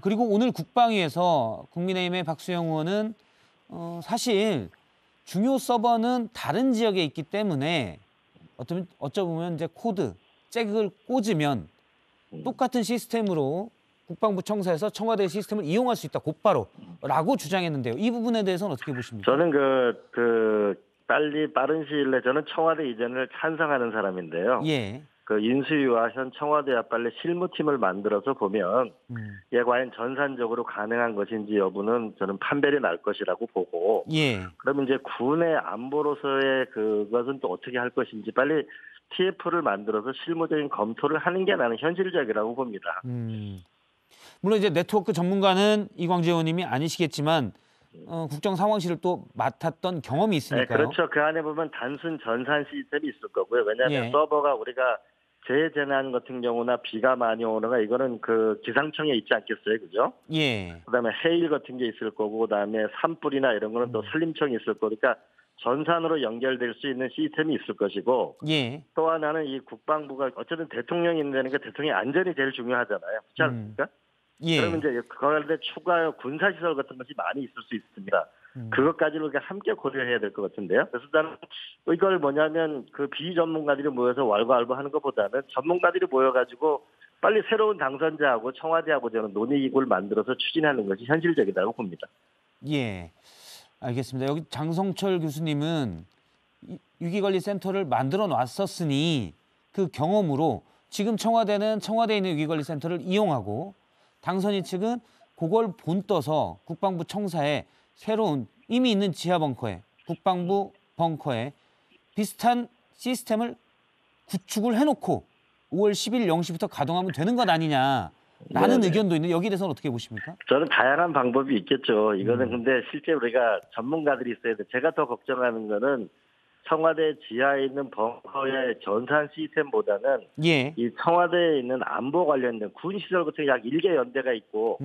그리고 오늘 국방위에서 국민의힘의 박수영 의원은 사실 중요 서버는 다른 지역에 있기 때문에 어쩌면 이제 코드, 잭을 꽂으면 똑같은 시스템으로 국방부 청사에서 청와대 시스템을 이용할 수 있다 곧바로라고 주장했는데요. 이 부분에 대해서는 어떻게 보십니까? 저는 빠른 시일 내에 저는 청와대 이전을 찬성하는 사람인데요. 예. 그 인수위와 현 청와대와 빨리 실무팀을 만들어서 보면 이게 과연 전산적으로 가능한 것인지 여부는 저는 판별이 날 것이라고 보고 예. 그러면 이제 군의 안보로서의 그것은 또 어떻게 할 것인지 빨리 TF를 만들어서 실무적인 검토를 하는 게 나는 현실적이라고 봅니다. 물론 이제 네트워크 전문가는 이광재 의원님이 아니시겠지만 국정상황실을 또 맡았던 경험이 있으니까요. 네, 그렇죠. 그 안에 보면 단순 전산 시스템이 있을 거고요. 왜냐하면 예. 서버가 우리가 재재난 같은 경우나 비가 많이 오거나 이거는 그 기상청에 있지 않겠어요, 그죠? 예. 그다음에 해일 같은 게 있을 거고, 그다음에 산불이나 이런 거는 또 산림청이 있을 거고, 그러니까 전산으로 연결될 수 있는 시스템이 있을 것이고, 예. 또 하나는 이 국방부가 어쨌든 대통령이 있는다니까 대통령의 안전이 제일 중요하잖아요, 그렇지 않습니까? 예. 그러면 이제 그런데 추가 군사시설 같은 것이 많이 있을 수 있습니다. 그것까지를 우리가 함께 고려해야 될 것 같은데요. 그래서 저는 이걸 뭐냐면 그 비전문가들이 모여서 왈가왈부하는 것보다는 전문가들이 모여가지고 빨리 새로운 당선자하고 청와대하고 저는 논의기구를 만들어서 추진하는 것이 현실적이라고 봅니다. 예. 알겠습니다. 여기 장성철 교수님은 위기관리센터를 만들어 놨었으니 그 경험으로 지금 청와대는 청와대에 있는 위기관리센터를 이용하고 당선인 측은 그걸 본떠서 국방부 청사에 새로운 이미 있는 지하 벙커에 국방부 벙커에 비슷한 시스템을 구축을 해놓고 5월 10일 0시부터 가동하면 되는 것 아니냐라는 네네. 의견도 있는데 여기에 대해서는 어떻게 보십니까? 저는 다양한 방법이 있겠죠. 이거는 근데 실제 우리가 전문가들이 있어야 돼. 제가 더 걱정하는 거는 청와대 지하에 있는 벙커의 전산 시스템보다는 예. 이 청와대에 있는 안보 관련된 군 시설 같은 약 1개 연대가 있고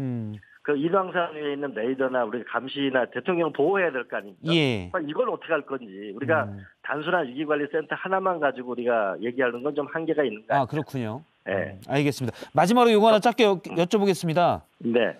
그 일왕산 위에 있는 레이더나 우리 감시나 대통령 보호해야 될 거 아닙니까? 예. 이걸 어떻게 할 건지 우리가 단순한 위기관리센터 하나만 가지고 우리가 얘기하는 건 좀 한계가 있는 거 아니에요? 그렇군요. 네. 알겠습니다. 마지막으로 이거 하나 짧게 여쭤보겠습니다. 네.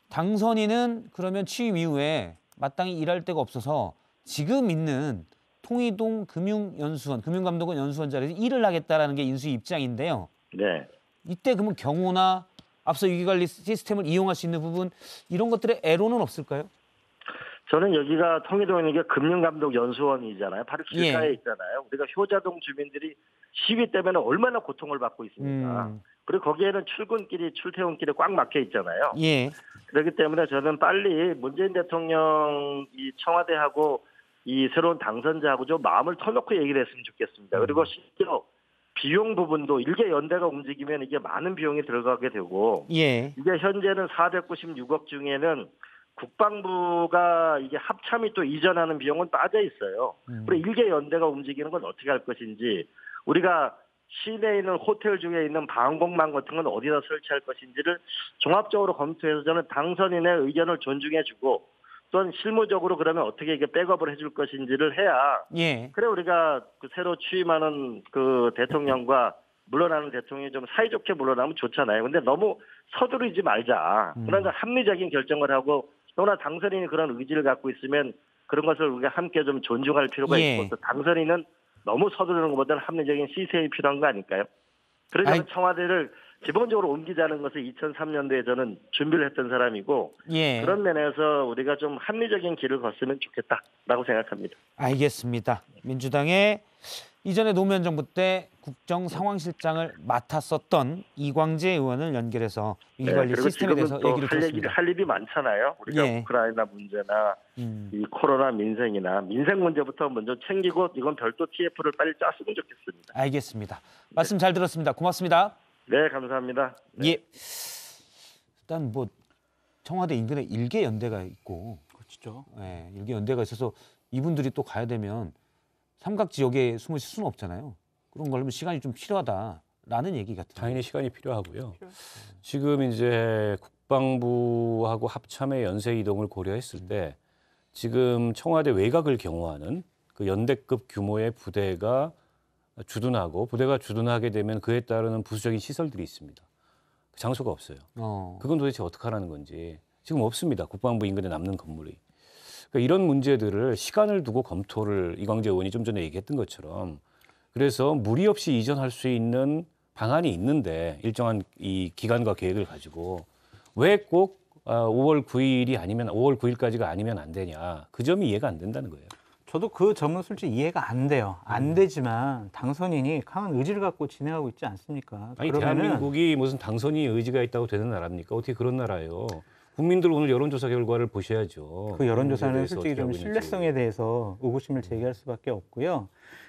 당선인은 그러면 취임 이후에 마땅히 일할 데가 없어서 지금 있는 통이동 금융연수원, 금융감독원 연수원 자리에서 일을 하겠다라는 게 인수위 입장인데요. 네. 이때 그러면 경호나 앞서 위기관리 시스템을 이용할 수 있는 부분 이런 것들의 애로는 없을까요? 저는 여기가 통일동이 금융감독연수원이잖아요. 바로 길가에 예. 있잖아요. 우리가 효자동 주민들이 시위 때문에 얼마나 고통을 받고 있습니까? 그리고 거기에는 출근길이 출퇴근길이 꽉 막혀 있잖아요. 예. 그렇기 때문에 저는 빨리 문재인 대통령 이 청와대하고 이 새로운 당선자하고 좀 마음을 터놓고 얘기를 했으면 좋겠습니다. 그리고 실제로 비용 부분도 일개 연대가 움직이면 이게 많은 비용이 들어가게 되고 예. 이게 현재는 496억 중에는 국방부가 이게 합참이 또 이전하는 비용은 빠져 있어요. 그리고 일개 연대가 움직이는 건 어떻게 할 것인지, 우리가 시내에 있는 호텔 중에 있는 방공망 같은 건 어디다 설치할 것인지를 종합적으로 검토해서 저는 당선인의 의견을 존중해주고 또한 실무적으로 그러면 어떻게 이게 백업을 해줄 것인지를 해야 예. 그래 우리가 그 새로 취임하는 그 대통령과 물러나는 대통령이 좀 사이좋게 물러나면 좋잖아요. 근데 너무 서두르지 말자. 그러니까 합리적인 결정을 하고 또나 당선인이 그런 의지를 갖고 있으면 그런 것을 우리가 함께 좀 존중할 필요가 예. 있고 또 당선인은 너무 서두르는 것보다는 합리적인 시세이 필요한 거 아닐까요? 그래서 저는 청와대를 기본적으로 옮기자는 것을 2003년도에 저는 준비를 했던 사람이고 예. 그런 면에서 우리가 좀 합리적인 길을 걷으면 좋겠다라고 생각합니다. 알겠습니다. 민주당의 이전에 노무현 정부 때 국정상황실장을 맡았었던 이광재 의원을 연결해서 위기관리 그리고 시스템에 대해서 지금은 얘기를 또 들었습니다. 할 일이 많잖아요. 우리가 예. 우크라이나 문제나 이 코로나 민생이나 민생 문제부터 먼저 챙기고 이건 별도 TF를 빨리 짰으면 좋겠습니다. 알겠습니다. 말씀 잘 들었습니다. 고맙습니다. 네, 감사합니다. 네. 예. 일단 뭐 청와대 인근에 일개 연대가 있고, 그렇죠. 예, 일개 연대가 있어서 이분들이 또 가야 되면 삼각 지역에 숨을 쉴 수는 없잖아요. 그런 걸로 시간이 좀 필요하다라는 얘기 같아요. 당연히 시간이 필요하고요. 지금 이제 국방부하고 합참의 연쇄 이동을 고려했을 때 지금 청와대 외곽을 경호하는 그 연대급 규모의 부대가 주둔하고 부대가 주둔하게 되면 그에 따르는 부수적인 시설들이 있습니다. 장소가 없어요. 그건 도대체 어떻게 하라는 건지 지금 없습니다. 국방부 인근에 남는 건물이. 그러니까 이런 문제들을 시간을 두고 검토를 이광재 의원이 좀 전에 얘기했던 것처럼 그래서 무리 없이 이전할 수 있는 방안이 있는데 일정한 이 기간과 계획을 가지고 왜 꼭 5월 9일이 아니면 5월 9일까지가 아니면 안 되냐. 그 점이 이해가 안 된다는 거예요. 저도 그 점은 솔직히 이해가 안 돼요. 안 되지만 당선인이 강한 의지를 갖고 진행하고 있지 않습니까? 아니 그러면은 대한민국이 무슨 당선인의 의지가 있다고 되는 나라입니까? 어떻게 그런 나라예요? 국민들 오늘 여론조사 결과를 보셔야죠. 그 여론조사는 솔직히 좀 신뢰성에 대해서 의구심을 제기할 수밖에 없고요.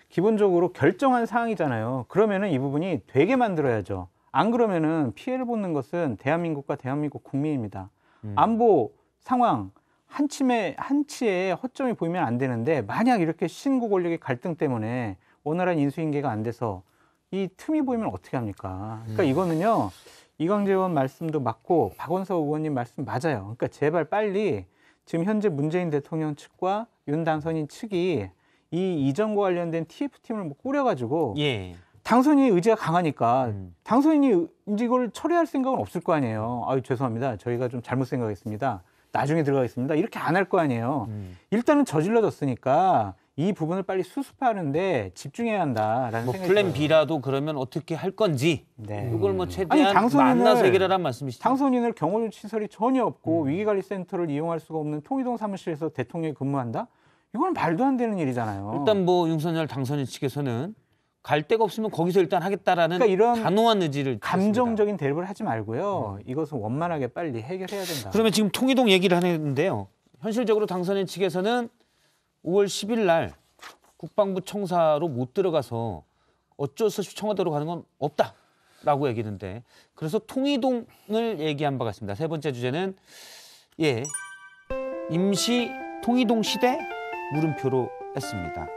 기본적으로 결정한 사항이잖아요. 그러면은 이 부분이 되게 만들어야죠. 안 그러면은 피해를 보는 것은 대한민국과 대한민국 국민입니다. 안보 상황 한치에 허점이 보이면 안 되는데 만약 이렇게 신구 권력의 갈등 때문에 원활한 인수인계가 안 돼서 이 틈이 보이면 어떻게 합니까? 그러니까 이거는요. 이광재 의원 말씀도 맞고 박원석 의원님 말씀 맞아요. 그러니까 제발 빨리 지금 현재 문재인 대통령 측과 윤 당선인 측이 이 이전과 관련된 TF팀을 뭐 꾸려가지고 예. 당선인의 의지가 강하니까 당선인이 이걸 처리할 생각은 없을 거 아니에요. 아유 죄송합니다. 저희가 좀 잘못 생각했습니다. 나중에 들어가겠습니다. 이렇게 안 할 거 아니에요. 일단은 저질러졌으니까 이 부분을 빨리 수습하는데 집중해야 한다라는 뭐 생각이 플랜 들어요. B라도 그러면 어떻게 할 건지 네. 이걸 뭐 최대한 아니, 당선인을 만나서 해결하라는 말씀이시죠? 당선인을 경호 시설이 전혀 없고 위기관리센터를 이용할 수가 없는 통이동 사무실에서 대통령이 근무한다? 이건 말도 안 되는 일이잖아요. 일단 뭐 윤석열 당선인 측에서는 갈 데가 없으면 거기서 일단 하겠다라는 그러니까 이런 단호한 의지를 감정적인 대립을 하지 말고요. 이것은 원만하게 빨리 해결해야 된다. 그러면 지금 통이동 얘기를 하는데요. 현실적으로 당선인 측에서는 5월 10일 날 국방부 청사로 못 들어가서 어쩔 수 없이 청와대로 가는 건 없다라고 얘기했는데 그래서 통이동을 얘기한 바가 있습니다. 세 번째 주제는 임시 통이동 시대 물음표로 했습니다.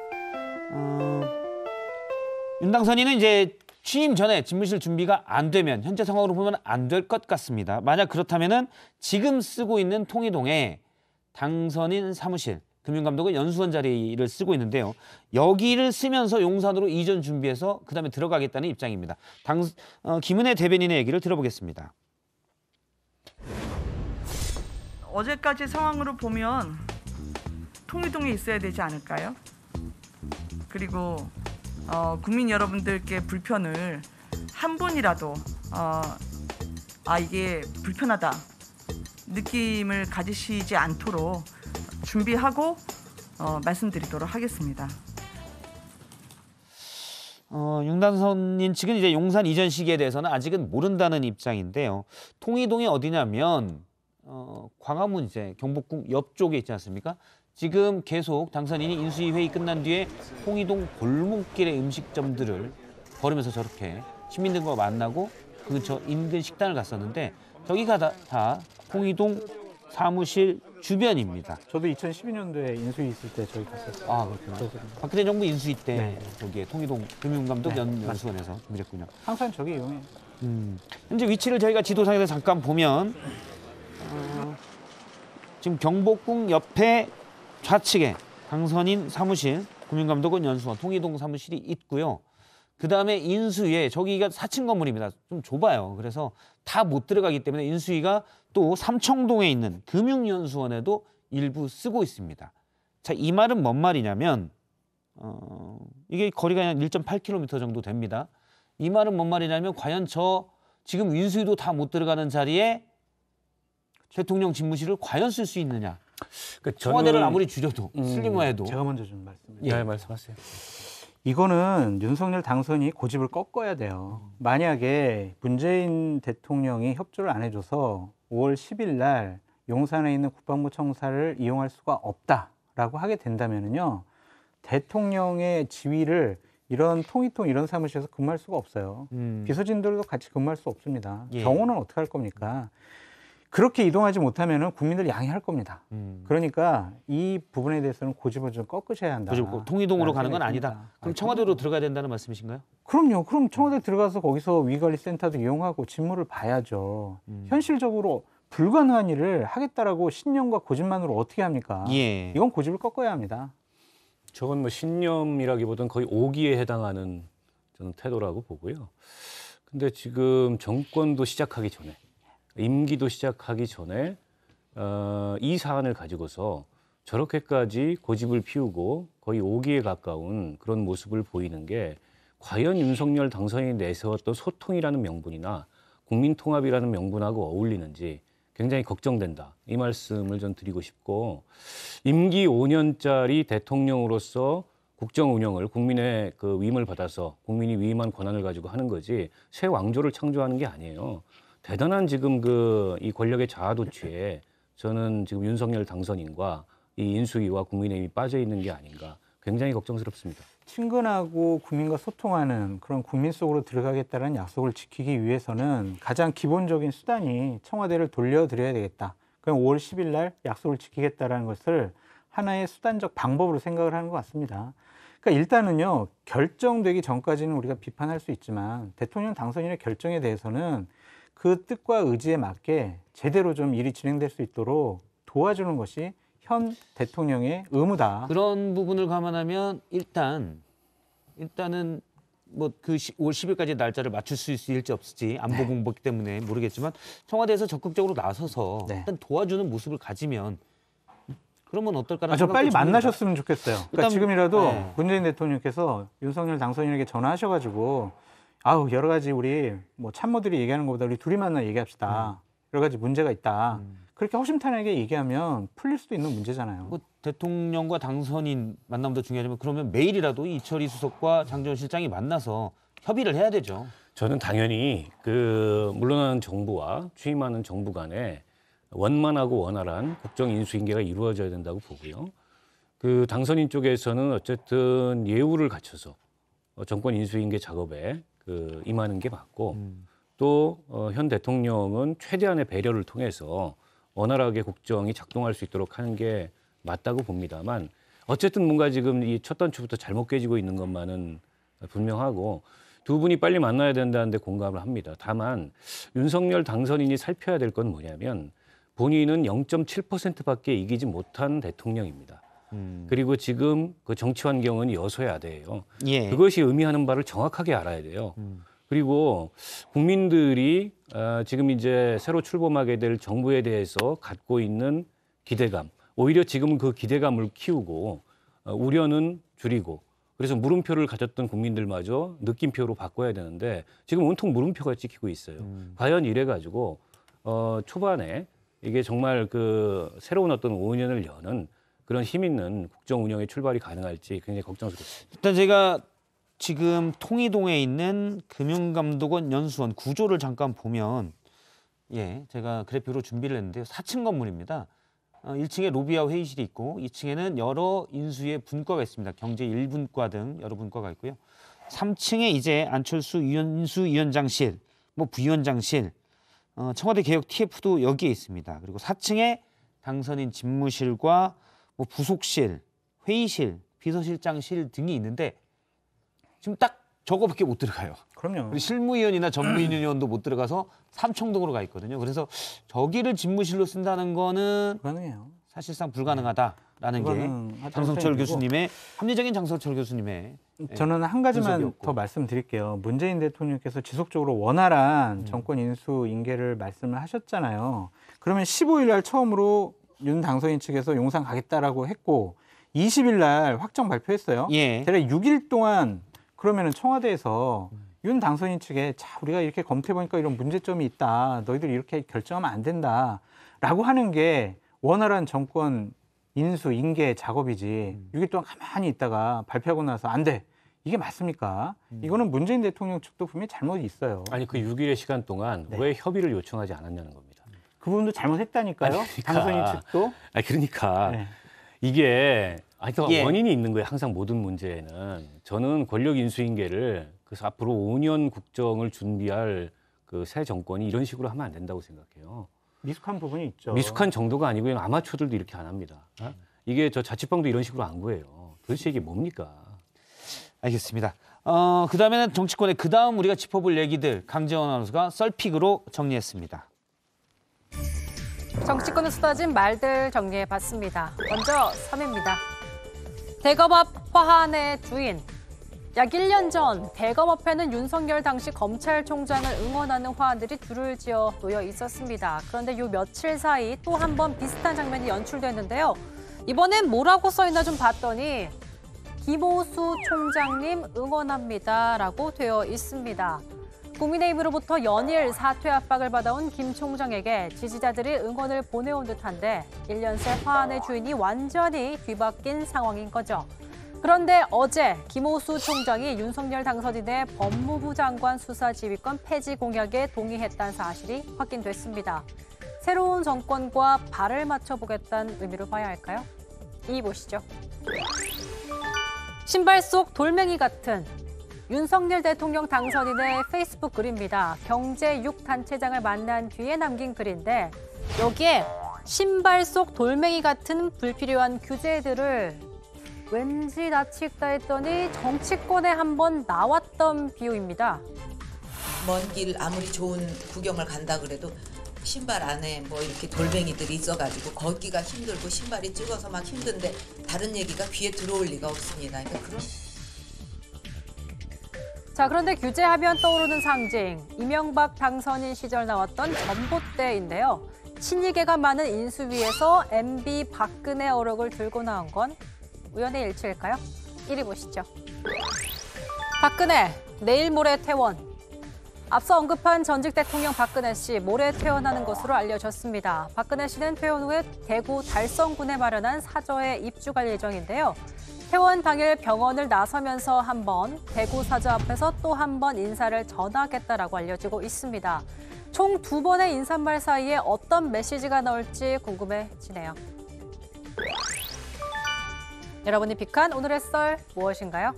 윤 당선인은 이제 취임 전에 집무실 준비가 안 되면 현재 상황으로 보면 안 될 것 같습니다. 만약 그렇다면은 지금 쓰고 있는 통이동에 당선인 사무실 금융감독은 연수원 자리를 쓰고 있는데요. 여기를 쓰면서 용산으로 이전 준비해서 그다음에 들어가겠다는 입장입니다. 김은혜 대변인의 얘기를 들어보겠습니다. 어제까지 상황으로 보면 통이동에 있어야 되지 않을까요? 그리고 국민 여러분들께 불편을 한 분이라도 이게 불편하다 느낌을 가지시지 않도록 준비하고 말씀드리도록 하겠습니다. 윤 당선인 측은 이제 용산 이전 시기에 대해서는 아직은 모른다는 입장인데요. 통이동이 어디냐면 광화문 이제 경복궁 옆쪽에 있지 않습니까? 지금 계속 당선인이 인수위 회의 끝난 뒤에 홍이동 골목길의 음식점들을 걸으면서 저렇게 시민들과 만나고 그 근처 인근 식당을 갔었는데 저기가 다 홍이동 사무실 주변입니다. 저도 2012년도에 인수위 있을 때 저기 갔었어요. 아, 그렇군요. 박근혜 정부 인수위 때 네. 저기에 통이동 금융감독 네, 연수원에서 준비했군요. 항상 저기 이용해요. 현재 위치를 저희가 지도상에서 잠깐 보면 지금 경복궁 옆에 좌측에 당선인 사무실, 금융감독원 연수원, 통이동 사무실이 있고요. 그다음에 인수위에 저기가 4층 건물입니다. 좀 좁아요. 그래서 다 못 들어가기 때문에 인수위가 또 삼청동에 있는 금융연수원에도 일부 쓰고 있습니다. 자, 이 말은 뭔 말이냐면 이게 거리가 한 1.8km 정도 됩니다. 이 말은 뭔 말이냐면 과연 저 지금 인수위도 다 못 들어가는 자리에 대통령 집무실을 과연 쓸 수 있느냐. 그러니까 청와대를 아무리 줄여도 슬림화해도. 제가 먼저 좀 말씀드릴게요. 예, 말씀하세요. 이거는 윤석열 당선이 고집을 꺾어야 돼요. 만약에 문재인 대통령이 협조를 안 해줘서 5월 10일 날 용산에 있는 국방부 청사를 이용할 수가 없다라고 하게 된다면요, 대통령의 지위를 이런 통이통 이런 사무실에서 근무할 수가 없어요. 비서진들도 같이 근무할 수 없습니다. 예. 경호는 어떻게 할 겁니까? 그렇게 이동하지 못하면 국민들 양해할 겁니다. 그러니까 이 부분에 대해서는 고집을 좀 꺾으셔야 한다. 통이동으로 가는 건 아니다. 듭니다. 그럼 청와대로 들어가야 된다는 말씀이신가요? 그럼요. 그럼 청와대 들어가서 거기서 위관리센터도 이용하고 직무를 봐야죠. 현실적으로 불가능한 일을 하겠다라고 신념과 고집만으로 어떻게 합니까? 예. 이건 고집을 꺾어야 합니다. 저건 뭐 신념이라기보다는 거의 오기에 해당하는 저는 태도라고 보고요. 근데 지금 정권도 시작하기 전에, 임기도 시작하기 전에 이 사안을 가지고서 저렇게까지 고집을 피우고 거의 오기에 가까운 그런 모습을 보이는 게 과연 윤석열 당선인이 내세웠던 소통이라는 명분이나 국민통합이라는 명분하고 어울리는지 굉장히 걱정된다. 이 말씀을 좀 드리고 싶고, 임기 5년짜리 대통령으로서 국정 운영을 국민의 그 위임을 받아서 국민이 위임한 권한을 가지고 하는 거지 새 왕조를 창조하는 게 아니에요. 대단한 지금 이 권력의 자아도취에 저는 지금 윤석열 당선인과 이 인수위와 국민의힘이 빠져 있는 게 아닌가 굉장히 걱정스럽습니다. 친근하고 국민과 소통하는 그런 국민 속으로 들어가겠다는 약속을 지키기 위해서는 가장 기본적인 수단이 청와대를 돌려드려야 되겠다. 그럼 5월 10일 날 약속을 지키겠다라는 것을 하나의 수단적 방법으로 생각을 하는 것 같습니다. 그러니까 일단은요, 결정되기 전까지는 우리가 비판할 수 있지만 대통령 당선인의 결정에 대해서는 그 뜻과 의지에 맞게 제대로 좀 일이 진행될 수 있도록 도와주는 것이 현 대통령의 의무다. 그런 부분을 감안하면 일단은 뭐 그 5월 10일까지 날짜를 맞출 수 있을지 없을지 안보 공보기 때문에 모르겠지만 청와대에서 적극적으로 나서서 일단 도와주는 모습을 가지면 그러면 어떨까라는 저 빨리 생각도 듭니다. 만나셨으면 좋겠어요. 그러니까 일단, 지금이라도 문재인 대통령께서 윤석열 당선인에게 전화하셔가지고 여러 가지 우리 뭐 참모들이 얘기하는 것보다 우리 둘이 만나 얘기합시다. 여러 가지 문제가 있다. 그렇게 허심탄회하게 얘기하면 풀릴 수도 있는 문제잖아요. 뭐 대통령과 당선인 만남도 중요하지만 그러면 매일이라도 이철희 수석과 장재원 실장이 만나서 협의를 해야 되죠. 저는 당연히 물러나는 정부와 취임하는 정부 간에 원만하고 원활한 국정 인수인계가 이루어져야 된다고 보고요. 그 당선인 쪽에서는 어쨌든 예우를 갖춰서 정권 인수인계 작업에 임하는 게 맞고 또 현 대통령은 최대한의 배려를 통해서 원활하게 국정이 작동할 수 있도록 하는 게 맞다고 봅니다만 어쨌든 뭔가 지금 이 첫 단추부터 잘못 깨지고 있는 것만은 분명하고 두 분이 빨리 만나야 된다는데 공감을 합니다. 다만 윤석열 당선인이 살펴야 될 건 뭐냐면 본인은 0.7%밖에 이기지 못한 대통령입니다. 그리고 지금 그 정치 환경은 여소야대예요. 예. 그것이 의미하는 바를 정확하게 알아야 돼요. 그리고 국민들이 지금 이제 새로 출범하게 될 정부에 대해서 갖고 있는 기대감, 오히려 지금은 그 기대감을 키우고 우려는 줄이고 그래서 물음표를 가졌던 국민들마저 느낌표로 바꿔야 되는데 지금 온통 물음표가 찍히고 있어요. 과연 이래가지고 초반에 이게 정말 새로운 어떤 5년을 여는 그런 힘 있는 국정 운영의 출발이 가능할지 굉장히 걱정스럽습니다. 일단 제가 지금 통이동에 있는 금융감독원 연수원 구조를 잠깐 보면 제가 그래픽으로 준비를 했는데요. 4층 건물입니다. 1층에 로비하고 회의실이 있고 2층에는 여러 인수위의 분과가 있습니다. 경제 1분과 등 여러 분과가 있고요. 3층에 이제 안철수 인수위원장실, 뭐 부위원장실, 청와대 개혁 TF도 여기에 있습니다. 그리고 4층에 당선인 집무실과 뭐 부속실, 회의실, 비서실장실 등이 있는데 지금 딱 저거밖에 못 들어가요. 그럼요. 그리고 실무위원이나 전무위원도 못 들어가서 삼청동으로 가 있거든요. 그래서 저기를 집무실로 쓴다는 거는 불가능해요. 사실상 불가능하다라는 게 장성철 교수님의 합리적인 장성철 교수님의 저는 한 가지만 분석이었고. 더 말씀드릴게요. 문재인 대통령께서 지속적으로 원활한 정권 인수 인계를 말씀을 하셨잖아요. 그러면 15일 날 처음으로 윤 당선인 측에서 용산 가겠다라고 했고 20일 날 확정 발표했어요. 예. 대략 6일 동안 그러면은 청와대에서 윤 당선인 측에 자 우리가 이렇게 검토해 보니까 이런 문제점이 있다. 너희들이 이렇게 결정하면 안 된다라고 하는 게 원활한 정권 인수 인계 작업이지 6일 동안 가만히 있다가 발표하고 나서 안 돼. 이게 맞습니까? 이거는 문재인 대통령 측도 분명히 잘못이 있어요. 아니 그 6일의 시간 동안 네. 왜 협의를 요청하지 않았냐는 겁니다. 그 부분도 잘못했다니까요. 아니, 그러니까. 당선인 측도. 그러니까 네. 이게 하여튼 예. 원인이 있는 거예요. 항상 모든 문제에는. 저는 권력 인수인계를 그래서 앞으로 5년 국정을 준비할 그 새 정권이 이런 식으로 하면 안 된다고 생각해요. 미숙한 부분이 있죠. 미숙한 정도가 아니고요. 아마추어들도 이렇게 안 합니다. 이게 저 자취방도 이런 식으로 안 구해요. 도대체 이게 뭡니까? 알겠습니다. 그다음에는 정치권의 그다음 우리가 짚어볼 얘기들 강재원 아나운서가 썰픽으로 정리했습니다. 정치권에 쏟아진 말들 정리해봤습니다. 먼저 3위입니다. 대검업 화한의 주인. 약 1년 전 대검업에는 윤석열 당시 검찰총장을 응원하는 화환들이 줄을 지어 놓여 있었습니다. 그런데 요 며칠 사이 또 한 번 비슷한 장면이 연출됐는데요. 이번엔 뭐라고 써있나 좀 봤더니 김호수 총장님 응원합니다라고 되어 있습니다. 국민의힘으로부터 연일 사퇴 압박을 받아온 김 총장에게 지지자들이 응원을 보내온 듯한데 1년 새 화환의 주인이 완전히 뒤바뀐 상황인 거죠. 그런데 어제 김호수 총장이 윤석열 당선인의 법무부 장관 수사지휘권 폐지 공약에 동의했다는 사실이 확인됐습니다. 새로운 정권과 발을 맞춰보겠다는 의미로 봐야 할까요? 이 보시죠. 신발 속 돌멩이 같은 윤석열 대통령 당선인의 페이스북 글입니다. 경제 6단체장을 만난 뒤에 남긴 글인데 여기에 신발 속 돌멩이 같은 불필요한 규제들을 왠지 낯이 익다 했더니 정치권에 한번 나왔던 비유입니다. 먼 길 아무리 좋은 구경을 간다 그래도 신발 안에 뭐 이렇게 돌멩이들이 있어가지고 걷기가 힘들고 신발이 찍어서 막 힘든데 다른 얘기가 귀에 들어올 리가 없습니다. 그러니까 그런. 자, 그런데 규제하면 떠오르는 상징, 이명박 당선인 시절 나왔던 전봇대인데요. 친이계가 많은 인수위에서 MB 박근혜 어록을 들고 나온 건 우연의 일치일까요? 1위 보시죠. 박근혜, 내일 모레 퇴원. 앞서 언급한 전직 대통령 박근혜 씨 모레 퇴원하는 것으로 알려졌습니다. 박근혜 씨는 퇴원 후에 대구 달성군에 마련한 사저에 입주할 예정인데요. 퇴원 당일 병원을 나서면서 한 번, 대구 사저 앞에서 또 한 번 인사를 전하겠다라고 알려지고 있습니다. 총 2번의 인사말 사이에 어떤 메시지가 나올지 궁금해지네요. 여러분이 픽한 오늘의 썰 무엇인가요?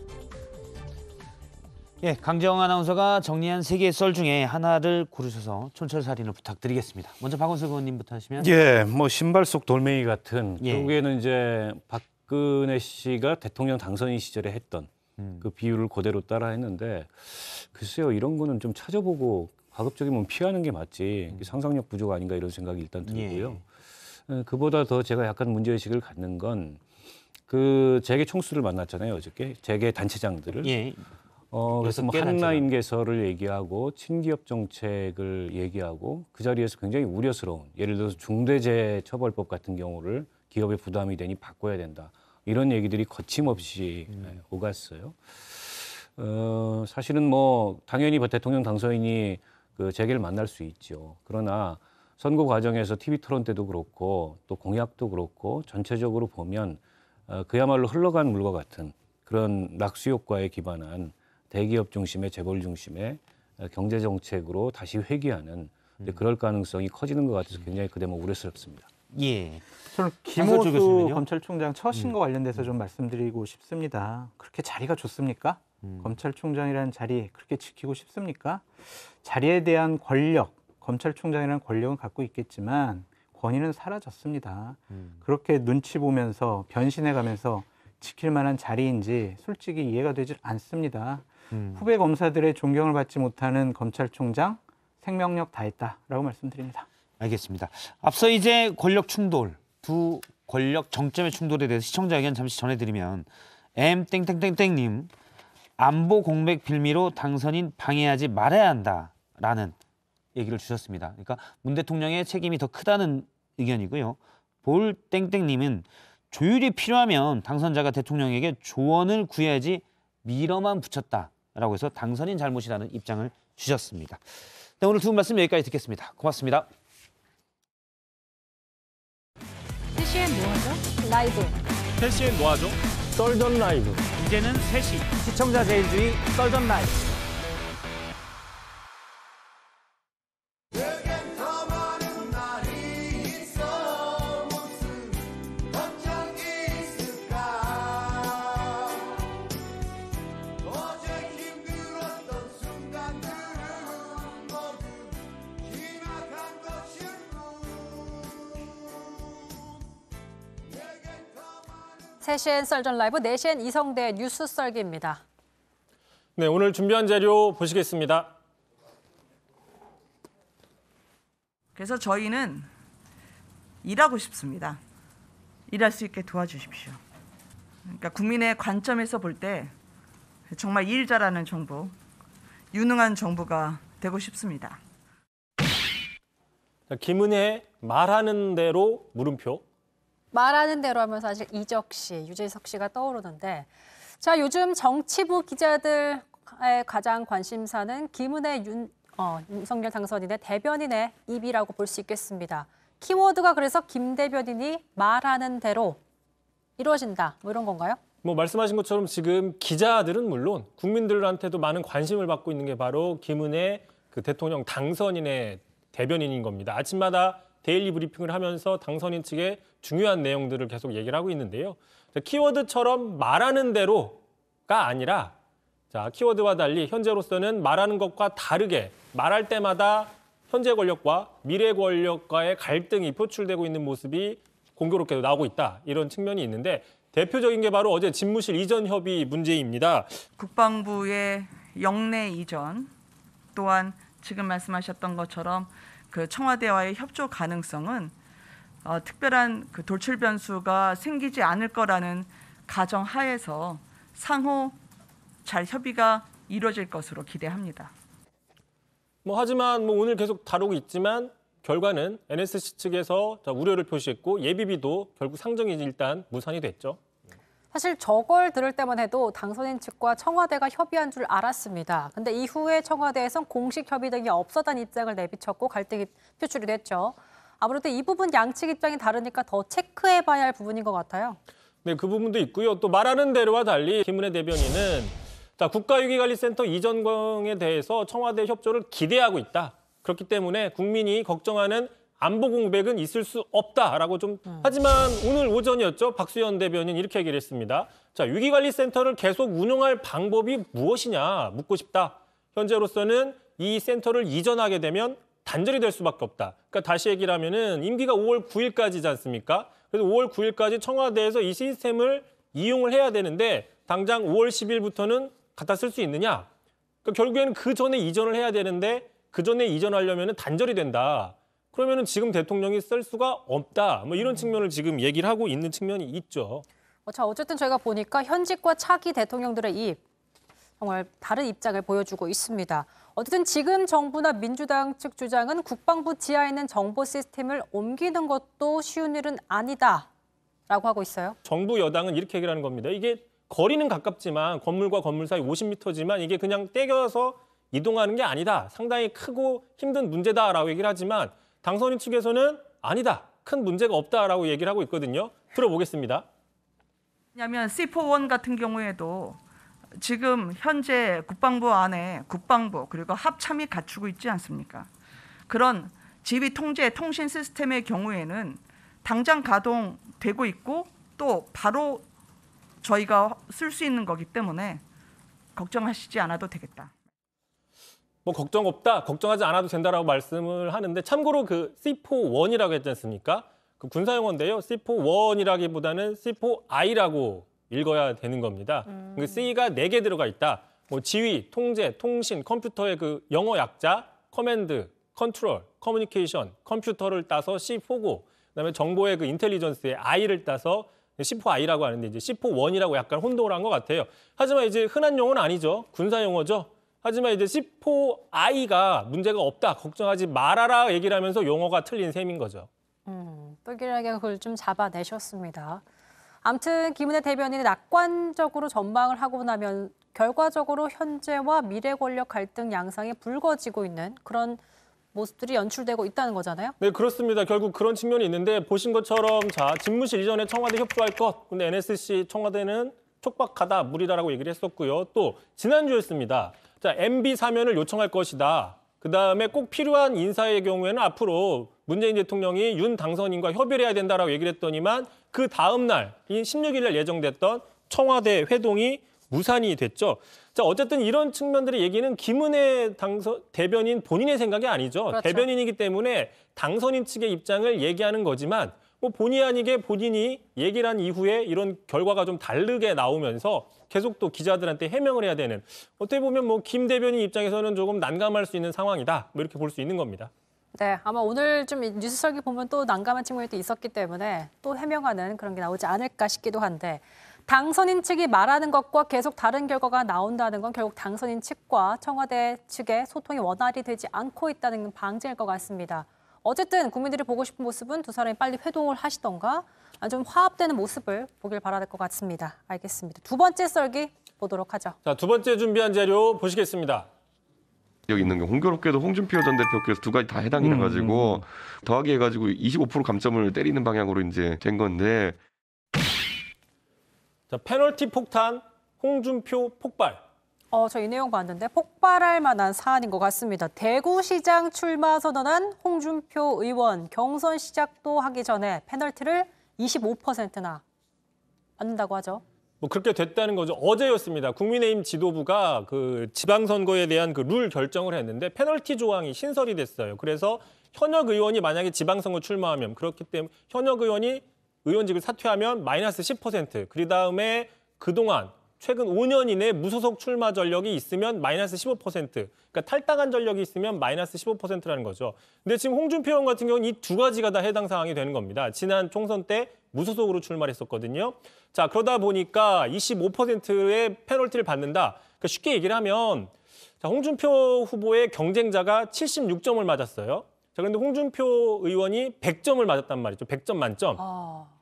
예, 강재영 아나운서가 정리한 3개의 썰 중에 하나를 고르셔서 촌철살인을 부탁드리겠습니다. 먼저 박원석 의원님부터 하시면. 예, 뭐 신발 속 돌멩이 같은 예. 결국에는 이제 박근혜 씨가 대통령 당선인 시절에 했던 그 비유를 그대로 따라했는데 글쎄요, 이런 거는 좀 찾아보고 가급적이면 피하는 게 맞지. 상상력 부족 아닌가 이런 생각이 일단 들고요. 그보다 더 제가 약간 문제의식을 갖는 건 그 재계 총수를 만났잖아요, 어저께. 재계 단체장들을. 예. 그래서 뭐 6개 단체장. 한라인 개설을 얘기하고 친기업 정책을 얘기하고 그 자리에서 굉장히 우려스러운, 예를 들어서 중대재해처벌법 같은 경우를 기업에 부담이 되니 바꿔야 된다. 이런 얘기들이 거침없이 오갔어요. 사실은 뭐 당연히 대통령 당선인이 그 재계를 만날 수 있죠. 그러나 선거 과정에서 TV 토론 때도 그렇고 또 공약도 그렇고 전체적으로 보면 그야말로 흘러간 물과 같은 그런 낙수 효과에 기반한 대기업 중심의 재벌 중심의 경제 정책으로 다시 회귀하는 그럴 가능성이 커지는 것 같아서 굉장히 그 대목 우려스럽습니다. 예. 저는 한솔주 김호수 교수님은요? 검찰총장 처신과 관련돼서 좀 말씀드리고 싶습니다. 그렇게 자리가 좋습니까? 검찰총장이라는 자리 그렇게 지키고 싶습니까? 자리에 대한 권력, 검찰총장이라는 권력은 갖고 있겠지만 권위는 사라졌습니다. 그렇게 눈치 보면서 변신해가면서 지킬 만한 자리인지 솔직히 이해가 되질 않습니다. 후배 검사들의 존경을 받지 못하는 검찰총장 생명력 다했다라고 말씀드립니다. 알겠습니다. 앞서 이제 권력 충돌, 두 권력 정점의 충돌에 대해서 시청자 의견 잠시 전해드리면 땡땡땡땡님 안보 공백 빌미로 당선인 방해하지 말아야 한다라는 얘기를 주셨습니다. 그러니까 문 대통령의 책임이 더 크다는 의견이고요. 볼땡땡님은 조율이 필요하면 당선자가 대통령에게 조언을 구해야지 밀어만 붙였다라고 해서 당선인 잘못이라는 입장을 주셨습니다. 네, 오늘 두 분 말씀 여기까지 듣겠습니다. 고맙습니다. 3시엔 뭐하죠? 라이브. 3시엔 뭐하죠? 썰전 라이브. 이제는 3시 시청자 제일주의 썰전 라이브. 세시엔 썰전 라이브, 4시엔 이성대 뉴스 썰기입니다. 네, 오늘 준비한 자료 보시겠습니다. 그래서 저희는 일하고 싶습니다. 일할 수 있게 도와주십시오. 그러니까 국민의 관점에서 볼 때 정말 일 잘하는 정부, 유능한 정부가 되고 싶습니다. 김은혜 말하는 대로 물음표. 말하는 대로 하면 사실 이적 씨, 유재석 씨가 떠오르는데, 자, 요즘 정치부 기자들의 가장 관심사는 김은혜 윤석열 당선인의 대변인의 입이라고 볼 수 있겠습니다. 키워드가 그래서 김 대변인이 말하는 대로 이루어진다, 뭐 이런 건가요? 뭐 말씀하신 것처럼 지금 기자들은 물론 국민들한테도 많은 관심을 받고 있는 게 바로 김은혜 그 대통령 당선인의 대변인인 겁니다. 아침마다 데일리 브리핑을 하면서 당선인 측의 중요한 내용들을 계속 얘기를 하고 있는데요. 키워드처럼 말하는 대로가 아니라, 자, 키워드와 달리 현재로서는 말하는 것과 다르게 말할 때마다 현재 권력과 미래 권력과의 갈등이 표출되고 있는 모습이 공교롭게도 나오고 있다. 이런 측면이 있는데, 대표적인 게 바로 어제 집무실 이전 협의 문제입니다. 국방부의 영내 이전, 또한 지금 말씀하셨던 것처럼 그 청와대와의 협조 가능성은 특별한 그 돌출 변수가 생기지 않을 거라는 가정 하에서 상호 잘 협의가 이루어질 것으로 기대합니다. 하지만 오늘 계속 다루고 있지만 결과는 NSC 측에서 우려를 표시했고 예비비도 결국 상정이 일단 무산이 됐죠. 사실 저걸 들을 때만 해도 당선인 측과 청와대가 협의한 줄 알았습니다. 근데 이후에 청와대에선 공식 협의 등이 없었다는 입장을 내비쳤고 갈등이 표출이 됐죠. 아무래도 이 부분 양측 입장이 다르니까 더 체크해봐야 할 부분인 것 같아요. 네, 그 부분도 있고요. 또 말하는 대로와 달리 김은혜 대변인은 국가위기관리센터 이전에 대해서 청와대 협조를 기대하고 있다. 그렇기 때문에 국민이 걱정하는 안보 공백은 있을 수 없다라고 좀 하지만 오늘 오전이었죠. 박수현 대변인 이렇게 얘기를 했습니다. 자, 위기관리센터를 계속 운영할 방법이 무엇이냐 묻고 싶다. 현재로서는 이 센터를 이전하게 되면 단절이 될 수밖에 없다. 그러니까 다시 얘기를 하면은 임기가 5월 9일까지지 않습니까? 그래서 5월 9일까지 청와대에서 이 시스템을 이용을 해야 되는데 당장 5월 10일부터는 갖다 쓸 수 있느냐? 그러니까 결국에는 그 전에 이전을 해야 되는데 그 전에 이전하려면 단절이 된다. 그러면은 지금 대통령이 쓸 수가 없다. 이런 측면을 지금 얘기를 하고 있는 측면이 있죠. 자, 어쨌든 저희가 보니까 현직과 차기 대통령들의 입, 정말 다른 입장을 보여주고 있습니다. 어쨌든 지금 정부나 민주당 측 주장은 국방부 지하에 있는 정보 시스템을 옮기는 것도 쉬운 일은 아니다라고 하고 있어요. 정부 여당은 이렇게 얘기를 하는 겁니다. 이게 거리는 가깝지만 건물과 건물 사이 50m지만 이게 그냥 떼겨서 이동하는 게 아니다. 상당히 크고 힘든 문제다라고 얘기를 하지만 당선인 측에서는 아니다. 큰 문제가 없다라고 얘기를 하고 있거든요. 들어보겠습니다. 왜냐하면 C4원 같은 경우에도 지금 현재 국방부 안에 국방부 그리고 합참이 갖추고 있지 않습니까? 그런 지휘 통제 통신 시스템의 경우에는 당장 가동되고 있고 또 바로 저희가 쓸 수 있는 거기 때문에 걱정하시지 않아도 되겠다. 뭐 걱정 없다, 걱정하지 않아도 된다라고 말씀을 하는데 참고로 그 C4-1이라고 했지 않습니까? 그 군사용어인데요. C4-1이라기보다는 C4I라고 읽어야 되는 겁니다. 그 C가 4개 들어가 있다. 뭐 지휘, 통제, 통신, 컴퓨터의 그 영어 약자, 커맨드, 컨트롤, 커뮤니케이션, 컴퓨터를 따서 C4고 그다음에 정보의 그 인텔리전스의 I를 따서 C4I라고 하는데 이제 C4-1이라고 약간 혼동을 한 것 같아요. 하지만 이제 흔한 용어는 아니죠. 군사 용어죠. 하지만 이제 C4I가 문제가 없다, 걱정하지 말아라 얘기를 하면서 용어가 틀린 셈인 거죠. 뿔기하게 그걸 좀 잡아내셨습니다. 아무튼 김은혜 대변인이 낙관적으로 전망을 하고 나면 결과적으로 현재와 미래 권력 갈등 양상이 불거지고 있는 그런 모습들이 연출되고 있다는 거잖아요. 네, 그렇습니다. 결국 그런 측면이 있는데 보신 것처럼 자, 집무실 이전에 청와대 협조할 것. 근데 NSC 청와대는 촉박하다, 무리다라고 얘기를 했었고요. 또 지난주였습니다. 자, MB 사면을 요청할 것이다. 그다음에 꼭 필요한 인사의 경우에는 앞으로 문재인 대통령이 윤 당선인과 협의를 해야 된다라고 얘기를 했더니만 그 다음 날, 16일 날 예정됐던 청와대 회동이 무산이 됐죠. 자, 어쨌든 이런 측면들의 얘기는 김은혜 대변인 본인의 생각이 아니죠. 그렇죠. 대변인이기 때문에 당선인 측의 입장을 얘기하는 거지만 뭐 본의 아니게 본인이 얘기를 한 이후에 이런 결과가 좀 다르게 나오면서 계속 또 기자들한테 해명을 해야 되는, 어떻게 보면 뭐 김 대변인 입장에서는 조금 난감할 수 있는 상황이다, 뭐 이렇게 볼 수 있는 겁니다. 네, 아마 오늘 좀 뉴스 설계 보면 또 난감한 측면이 또 있었기 때문에 또 해명하는 그런 게 나오지 않을까 싶기도 한데, 당선인 측이 말하는 것과 계속 다른 결과가 나온다는 건 결국 당선인 측과 청와대 측의 소통이 원활히 되지 않고 있다는 방증일 것 같습니다. 어쨌든 국민들이 보고 싶은 모습은 두 사람이 빨리 회동을 하시던가 좀 화합되는 모습을 보길 바라야 될 것 같습니다. 알겠습니다. 두 번째 썰기 보도록 하죠. 자, 두 번째 준비한 자료 보시겠습니다. 여기 있는 게 공교롭게도 홍준표 전 대표께서 두 가지 다 해당이 돼가지고 더하기 해가지고 25% 감점을 때리는 방향으로 이제 된 건데. 자, 페널티 폭탄, 홍준표 폭발. 저 이 내용 봤는데 폭발할 만한 사안인 것 같습니다. 대구시장 출마 선언한 홍준표 의원 경선 시작도 하기 전에 페널티를 25%나 받는다고 하죠. 뭐 그렇게 됐다는 거죠. 어제였습니다. 국민의힘 지도부가 그 지방선거에 대한 그 룰 결정을 했는데 페널티 조항이 신설이 됐어요. 그래서 현역 의원이 만약에 지방선거 출마하면, 그렇기 때문에 현역 의원이 의원직을 사퇴하면 마이너스 10%, 그 다음에 그동안 최근 5년 이내 무소속 출마 전력이 있으면 마이너스 15%, 그러니까 탈당한 전력이 있으면 마이너스 15%라는 거죠. 근데 지금 홍준표 의원 같은 경우는 이 두 가지가 다 해당 사항이 되는 겁니다. 지난 총선 때 무소속으로 출마를 했었거든요. 자, 그러다 보니까 25%의 페널티를 받는다. 그러니까 쉽게 얘기를 하면, 자, 홍준표 후보의 경쟁자가 76점을 맞았어요. 자, 그런데 홍준표 의원이 100점을 맞았단 말이죠. 100점 만점.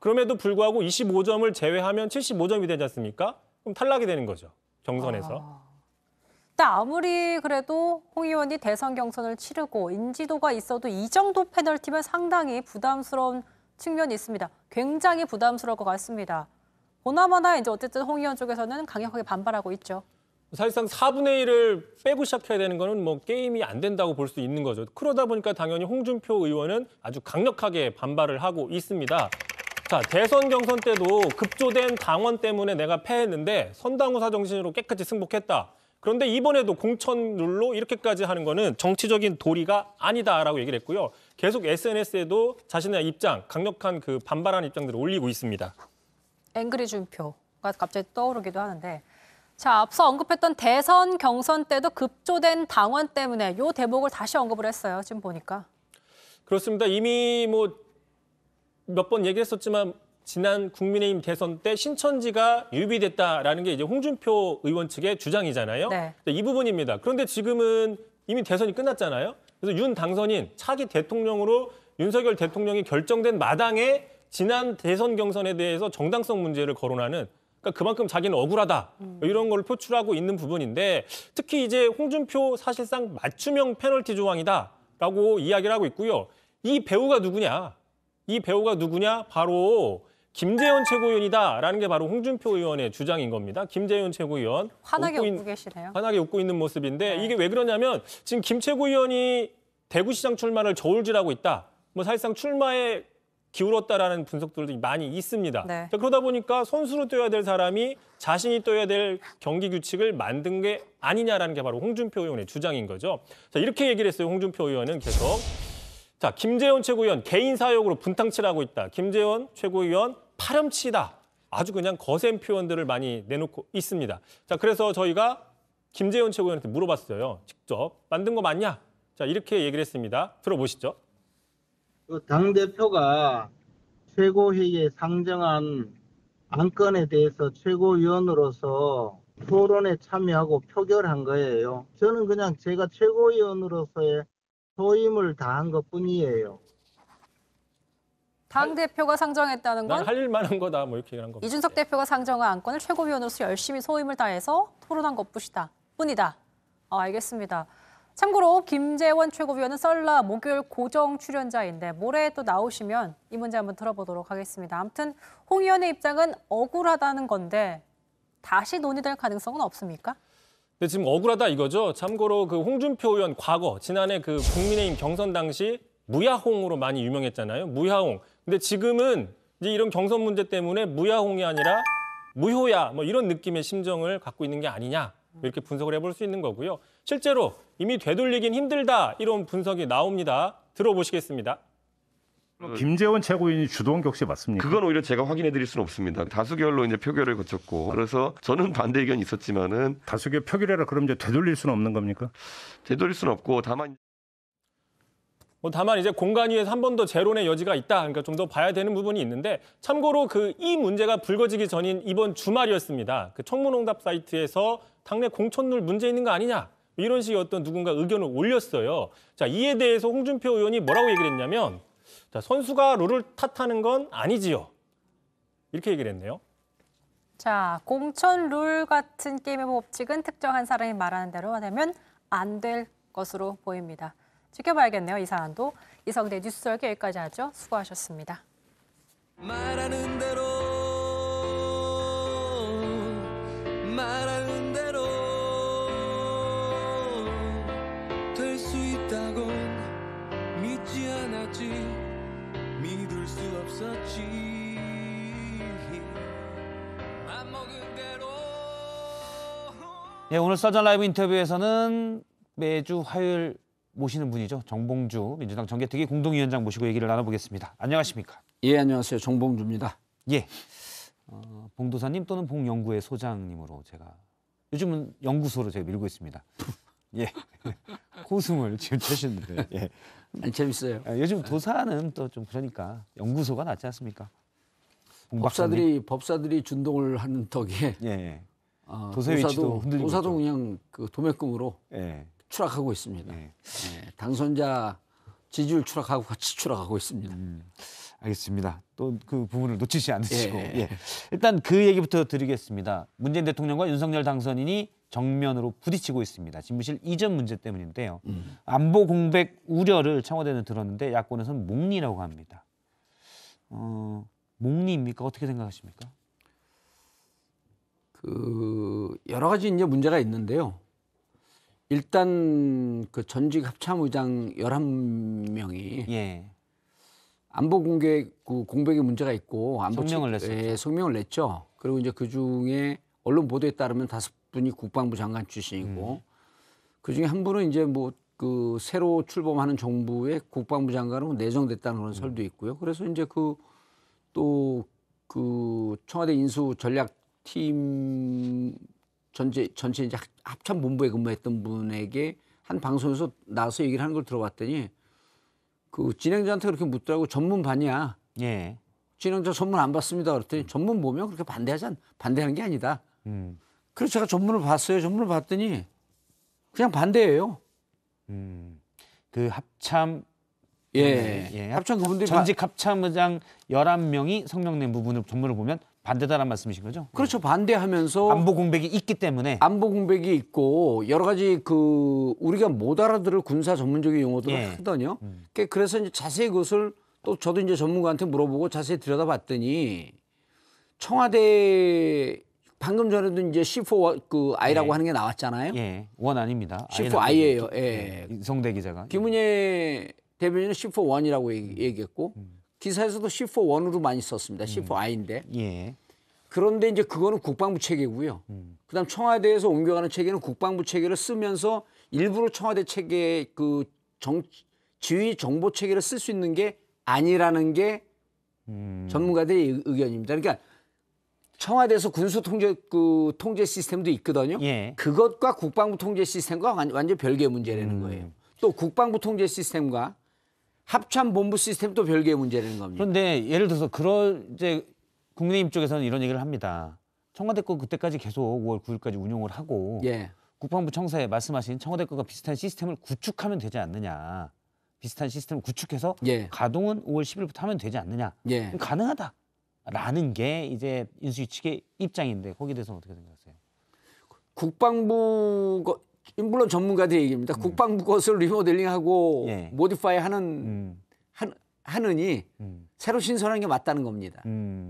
그럼에도 불구하고 25점을 제외하면 75점이 되지 않습니까? 그럼 탈락이 되는 거죠, 경선에서. 근데 아무리 그래도 홍 의원이 대선 경선을 치르고 인지도가 있어도 이 정도 페널티면 상당히 부담스러운 측면이 있습니다. 굉장히 부담스러울 것 같습니다. 보나마나 이제 어쨌든 홍 의원 쪽에서는 강력하게 반발하고 있죠. 사실상 4분의 1을 빼고 시작해야 되는 거는 뭐 게임이 안 된다고 볼 수 있는 거죠. 그러다 보니까 당연히 홍준표 의원은 아주 강력하게 반발을 하고 있습니다. 자, 대선 경선 때도 급조된 당원 때문에 내가 패했는데 선당우사 정신으로 깨끗이 승복했다. 그런데 이번에도 공천 룰로 이렇게까지 하는 거는 정치적인 도리가 아니다라고 얘기를 했고요. 계속 SNS에도 자신의 입장, 강력한 그 반발하는 입장들을 올리고 있습니다. 앵그리 준표가 갑자기 떠오르기도 하는데, 자, 앞서 언급했던 대선 경선 때도 급조된 당원 때문에 이 대목을 다시 언급을 했어요. 지금 보니까. 그렇습니다. 이미 뭐 몇 번 얘기했었지만 지난 국민의힘 대선 때 신천지가 유비됐다라는 게 이제 홍준표 의원 측의 주장이잖아요. 네. 이 부분입니다. 그런데 지금은 이미 대선이 끝났잖아요. 그래서 윤 당선인 차기 대통령으로 윤석열 대통령이 결정된 마당에 지난 대선 경선에 대해서 정당성 문제를 거론하는, 그러니까 그만큼 자기는 억울하다, 이런 걸 표출하고 있는 부분인데, 특히 이제 홍준표 사실상 맞춤형 페널티 조항이다라고 이야기를 하고 있고요. 이 배우가 누구냐? 이 배우가 누구냐? 바로 김재현 최고위원이다라는 게 바로 홍준표 의원의 주장인 겁니다. 김재현 최고위원. 환하게 웃고 계시네요. 환하게 웃고 있는 모습인데, 네. 이게 왜 그러냐면 지금 김 최고위원이 대구시장 출마를 저울질하고 있다. 뭐 사실상 출마에 기울었다라는 분석들도 많이 있습니다. 네. 자, 그러다 보니까 선수로 뛰어야 될 사람이 자신이 뛰어야 될 경기 규칙을 만든 게 아니냐라는 게 바로 홍준표 의원의 주장인 거죠. 자, 이렇게 얘기를 했어요. 홍준표 의원은 계속. 자, 김재원 최고위원 개인 사역으로 분탕질하고 있다. 김재원 최고위원 파렴치다. 아주 그냥 거센 표현들을 많이 내놓고 있습니다. 자, 그래서 저희가 김재원 최고위원한테 물어봤어요. 직접 만든 거 맞냐? 자, 이렇게 얘기를 했습니다. 들어보시죠. 당대표가 최고회의에 상정한 안건에 대해서 최고위원으로서 토론에 참여하고 표결한 거예요. 저는 그냥 제가 최고위원으로서의 소임을 다한 것뿐이에요. 당대표가 상정했다는 건 난 할 일 만한 거다. 뭐 이렇게 얘기한 겁니다. 이준석 대표가 상정한 안건을 최고위원으로서 열심히 소임을 다해서 토론한 것뿐이다. 알겠습니다. 참고로 김재원 최고위원은 썰라 목요일 고정 출연자인데 모레 또 나오시면 이 문제 한번 들어보도록 하겠습니다. 아무튼 홍 의원의 입장은 억울하다는 건데 다시 논의될 가능성은 없습니까? 근데 지금 억울하다 이거죠. 참고로 그 홍준표 의원 과거 지난해 그 국민의힘 경선 당시 무야홍으로 많이 유명했잖아요. 무야홍. 근데 지금은 이제 이런 경선 문제 때문에 무야홍이 아니라 무효야 뭐 이런 느낌의 심정을 갖고 있는 게 아니냐. 이렇게 분석을 해볼 수 있는 거고요. 실제로 이미 되돌리긴 힘들다 이런 분석이 나옵니다. 들어보시겠습니다. 김재원 최고위원이 주도한 게 혹시 맞습니까? 그건 오히려 제가 확인해 드릴 수는 없습니다. 다수결로 이제 표결을 거쳤고 그래서 저는 반대 의견이 있었지만은 다수결 표결이라 그럼 이제 되돌릴 수는 없는 겁니까? 되돌릴 수는 없고 다만 이제 공간위에서 한 번 더 재론의 여지가 있다. 그러니까 좀 더 봐야 되는 부분이 있는데 참고로 이 문제가 불거지기 전인 이번 주말이었습니다. 그 청문응답 사이트에서 당내 공천룰 문제 있는 거 아니냐. 이런 식의 어떤 누군가 의견을 올렸어요. 자, 이에 대해서 홍준표 의원이 뭐라고 얘기를 했냐면 자, 선수가 룰을 탓하는 건 아니지요. 이렇게 얘기를 했네요. 자, 공천 룰 같은 게임의 법칙은 특정한 사람이 말하는 대로 하면 안 될 것으로 보입니다. 지켜봐야겠네요, 이 사안도. 이성대 뉴스설계 여기까지 하죠. 수고하셨습니다. 말하는 대로 될 수 있다고 믿지 않았지 믿을 수 없었지 맘먹은 대로 네, 오늘 서전 라이브 인터뷰에서는 매주 화요일 모시는 분이죠. 정봉주 민주당 정개특위 공동위원장 모시고 얘기를 나눠보겠습니다. 안녕하십니까? 예, 안녕하세요. 정봉주입니다. 예, 봉도사님 또는 봉연구회 소장님으로 제가 요즘은 연구소로 제가 밀고 있습니다. 예, 코웃음을 지금 치시는데 예. 아니, 재밌어요. 요즘 도사는 또 좀 그러니까 연구소가 낫지 않습니까? 법사들이 준동을 하는 덕에 예. 도서의 위치도 흔들리고 도사도 있죠. 그냥 그 도매금으로 예. 추락하고 있습니다. 당선자 지지율 추락하고 같이 추락하고 있습니다. 알겠습니다. 또 그 부분을 놓치지 않으시고 예. 일단 그 얘기부터 드리겠습니다. 문재인 대통령과 윤석열 당선인이 정면으로 부딪히고 있습니다. 집무실 이전 문제 때문인데요. 안보 공백 우려를 청와대는 들었는데 야권에서는 몽리라고 합니다. 몽리입니까? 어떻게 생각하십니까? 여러 가지 이제 문제가 있는데요. 일단 그 전직 합참의장 11명이 안보 공백에 문제가 있고 성명을 냈었죠. 성명을 냈죠. 그리고 이제 그 중에 언론 보도에 따르면 5분이 국방부 장관 출신이고 그 중에 한 분은 이제 뭐 그 새로 출범하는 정부의 국방부 장관으로 내정됐다는 그런 설도 있고요. 그래서 이제 또 그 청와대 인수 전략팀 전체 이제 합참본부에 근무했던 분에게 한 방송에서 나와서 얘기를 하는 걸 들어봤더니 그 진행자한테 그렇게 묻더라고. 전문 봤냐? 예. 진행자 전문 안 봤습니다. 그랬더니 전문 보면 그렇게 반대하는 게 아니다. 그래서 제가 전문을 봤어요. 전문을 봤더니 그냥 반대예요. 그 합참 합참 그분들이 전직 합참의장 11명이 성명 낸 부분을 전문을 보면 반대다라는 말씀이신 거죠? 그렇죠. 반대하면서 안보 공백이 있기 때문에 안보 공백이 있고 여러 가지 그 우리가 못 알아들을 군사 전문적인 용어들을 하거든요. 그래서 이제 자세히 그것을 또 저도 이제 전문가한테 물어보고 자세히 들여다봤더니 청와대 방금 전에도 이제 C4 그 I라고 하는 게 나왔잖아요. 예, 원 아닙니다. C4 I예요. 예. 이성대 기자가. 김은혜 대변인은 C4 1이라고 얘기했고 기사에서도 C4-1으로 많이 썼습니다. C4I인데. 예. 그런데 이제 그거는 국방부 체계고요. 그다음 청와대에서 옮겨가는 체계는 국방부 체계를 쓰면서 일부러 청와대 체계 그 지휘 정보 체계를 쓸 수 있는 게 아니라는 게 전문가들의 의견입니다. 그러니까 청와대에서 군수 통제 시스템도 있거든요. 예. 그것과 국방부 통제 시스템과 완전 별개의 문제라는 거예요. 또 국방부 통제 시스템과 합참 본부 시스템도 별개의 문제라는 겁니다. 그런데 예를 들어서 이제 국민의힘 쪽에서는 이런 얘기를 합니다. 청와대 거 그때까지 계속 5월 9일까지 운용을 하고 예. 국방부 청사에 말씀하신 청와대 거가 비슷한 시스템을 구축하면 되지 않느냐. 비슷한 시스템을 구축해서 예. 가동은 5월 10일부터 하면 되지 않느냐. 예. 가능하다라는 게 이제 인수위 측의 입장인데 거기에 대해서는 어떻게 생각하세요? 국방부 물론 전문가들의 얘기입니다. 국방부 것을 리모델링하고 예. 모디파이 하느니 새로 신설하는 게 맞다는 겁니다.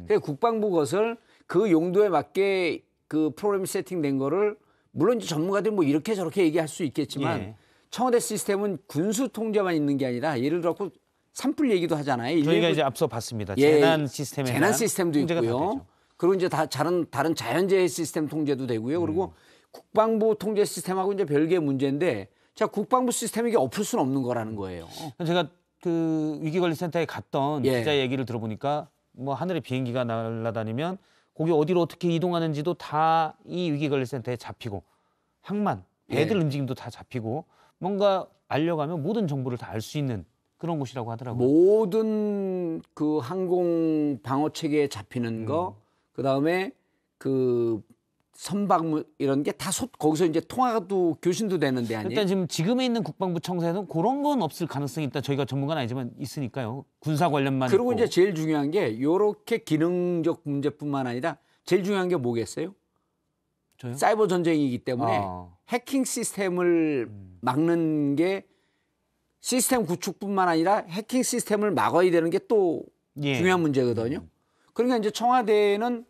그래서 국방부 것을 그 용도에 맞게 그 프로그램이 세팅된 거를 물론 이제 전문가들이 뭐 이렇게 저렇게 얘기할 수 있겠지만 예. 청와대 시스템은 군수 통제만 있는 게 아니라 예를 들어 산불 얘기도 하잖아요. 저희가 이제 앞서 봤습니다. 예, 재난 시스템에 재난 시스템도 통제가 다 있고요. 되죠. 그리고 이제 다른 자연재해 시스템 통제도 되고요. 그리고 국방부 통제 시스템하고 이제 별개의 문제인데 자 국방부 시스템이 이게 엎을 수는 없는 거라는 거예요. 제가 그 위기관리센터에 갔던 예. 기자 얘기를 들어보니까 뭐 하늘에 비행기가 날아다니면 거기 어디로 어떻게 이동하는지도 다 이 위기관리센터에 잡히고 항만 배들 움직임도 다 잡히고 뭔가 알려가면 모든 정보를 다 알 수 있는 그런 곳이라고 하더라고요. 모든 그 항공 방어 체계에 잡히는 거, 그 다음에 그 선박물 이런 게 다 거기서 이제 통화도 교신도 되는데 아니에요? 일단 지금에 있는 국방부 청사에는 그런 건 없을 가능성이 있다. 저희가 전문가는 아니지만 있으니까요. 군사 관련만 그리고 있고. 이제 제일 중요한 게 이렇게 기능적 문제뿐만 아니라 제일 중요한 게 뭐겠어요? 저요? 사이버 전쟁이기 때문에 해킹 시스템을 막는 게 시스템 구축뿐만 아니라 해킹 시스템을 막아야 되는 게 또 예. 중요한 문제거든요. 그러니까 이제 청와대는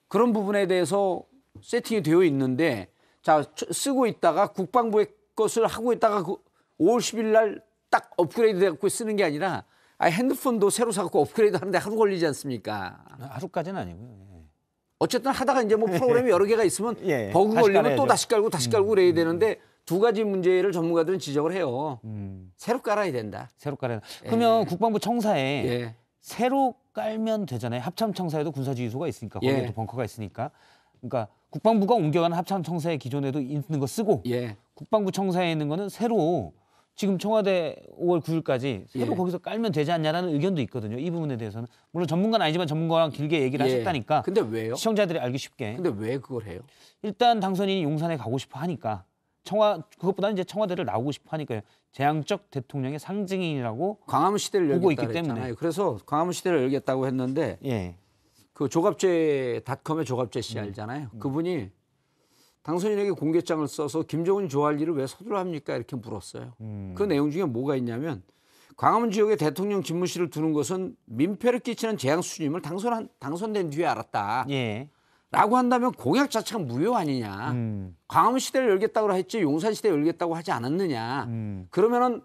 그런 부분에 대해서 세팅이 되어 있는데 자 쓰고 있다가 국방부의 것을 하고 있다가 5월 10일 날 딱 업그레이드 돼갖고 쓰는 게 아니라 핸드폰도 새로 사갖고 업그레이드 하는데 하루 걸리지 않습니까? 하루까지는 아니고요. 어쨌든 하다가 이제 뭐 프로그램이 여러 개가 있으면 예. 버그 다시 걸리면 깔아야죠. 또 다시 깔고 그래야 되는데 두 가지 문제를 전문가들은 지적을 해요. 새로 깔아야 된다. 새로 깔아야 된다. 그러면 국방부 청사에 예. 새로 깔면 되잖아요. 합참청사에도 군사지휘소가 있으니까 거기에도 예. 벙커가 있으니까. 그러니까 국방부가 옮겨가는 합참청사에 기존에도 있는 거 쓰고 예. 국방부 청사에 있는 거는 새로 지금 청와대 5월 9일까지 새로 예. 거기서 깔면 되지 않냐라는 의견도 있거든요. 이 부분에 대해서는. 물론 전문가는 아니지만 전문가랑 길게 얘기를 예. 하셨다니까. 근데 왜요? 시청자들이 알기 쉽게. 근데 왜 그걸 해요? 일단 당선인이 용산에 가고 싶어 하니까 그것보다는 이제 청와대를 나오고 싶어 하니까요. 재앙적 대통령의 상징인이라고 광화문 시대를 보고 열겠다 있기 때문에. 그랬잖아요. 그래서 광화문 시대를 열겠다고 했는데 예. 그 조갑제닷컴의 조갑제 씨 알잖아요. 그분이 당선인에게 공개장을 써서 김정은이 좋아할 일을 왜 서두를 합니까? 이렇게 물었어요. 그 내용 중에 뭐가 있냐면 광화문 지역에 대통령 집무실을 두는 것은 민폐를 끼치는 재앙 수준임을 당선된 뒤에 알았다. 예. 라고 한다면 공약 자체가 무효 아니냐. 광화문 시대를 열겠다고 했지 용산 시대 열겠다고 하지 않았느냐. 그러면은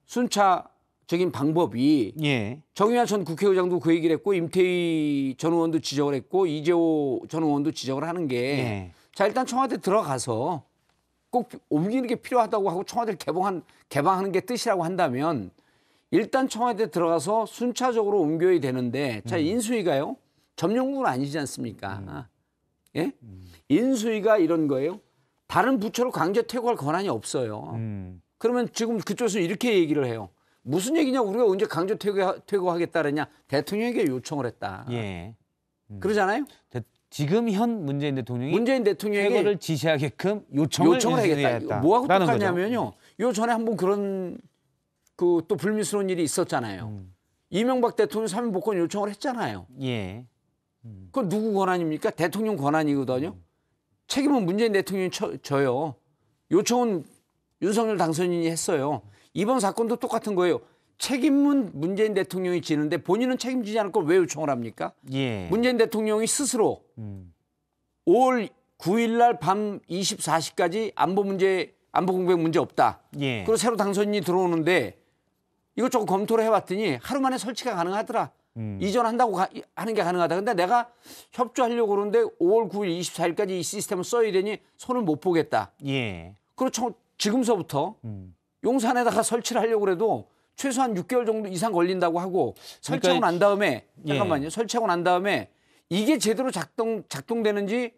순차적인 방법이 예. 정의화 전 국회의장도 그 얘기를 했고 임태희 전 의원도 지적을 했고 이재호 전 의원도 지적을 하는 게 예. 자 일단 청와대 들어가서 꼭 옮기는 게 필요하다고 하고 청와대를 개방하는 게 뜻이라고 한다면 일단 청와대 들어가서 순차적으로 옮겨야 되는데 자 인수위가요 점령국은 아니지 않습니까? 예? 인수위가 이런 거예요. 다른 부처를 강제 퇴거할 권한이 없어요. 그러면 지금 그쪽에서 이렇게 얘기를 해요. 무슨 얘기냐? 우리가 언제 강제 퇴거하겠다 그랬냐? 대통령에게 요청을 했다. 예. 그러잖아요. 지금 현 문재인 대통령이 대통령에게 퇴거를 지시하게끔 요청을 하겠다. 뭐하고 똑같냐면요. 요 전에 한번 그런 그 또 불미스러운 일이 있었잖아요. 이명박 대통령 사면복권 요청을 했잖아요. 예. 그건 누구 권한입니까? 대통령 권한이거든요. 책임은 문재인 대통령이 져요. 요청은 윤석열 당선인이 했어요. 이번 사건도 똑같은 거예요. 책임은 문재인 대통령이 지는데 본인은 책임지지 않을 걸 왜 요청을 합니까? 예. 문재인 대통령이 스스로 5월 9일 날 밤 24시까지 안보 공백 문제 없다. 예. 그리고 새로 당선인이 들어오는데 이것저것 검토를 해봤더니 하루 만에 설치가 가능하더라. 이전한다고 하는 게 가능하다. 근데 내가 협조하려고 그러는데 5월 9일 24일까지 이 시스템을 써야 되니 손을 못 보겠다. 예. 그렇죠. 지금서부터 용산에다가 설치를 하려고 그래도 최소한 6개월 정도 이상 걸린다고 하고 설치하고 난 다음에 잠깐만요. 설치하고 난 다음에 이게 제대로 작동되는지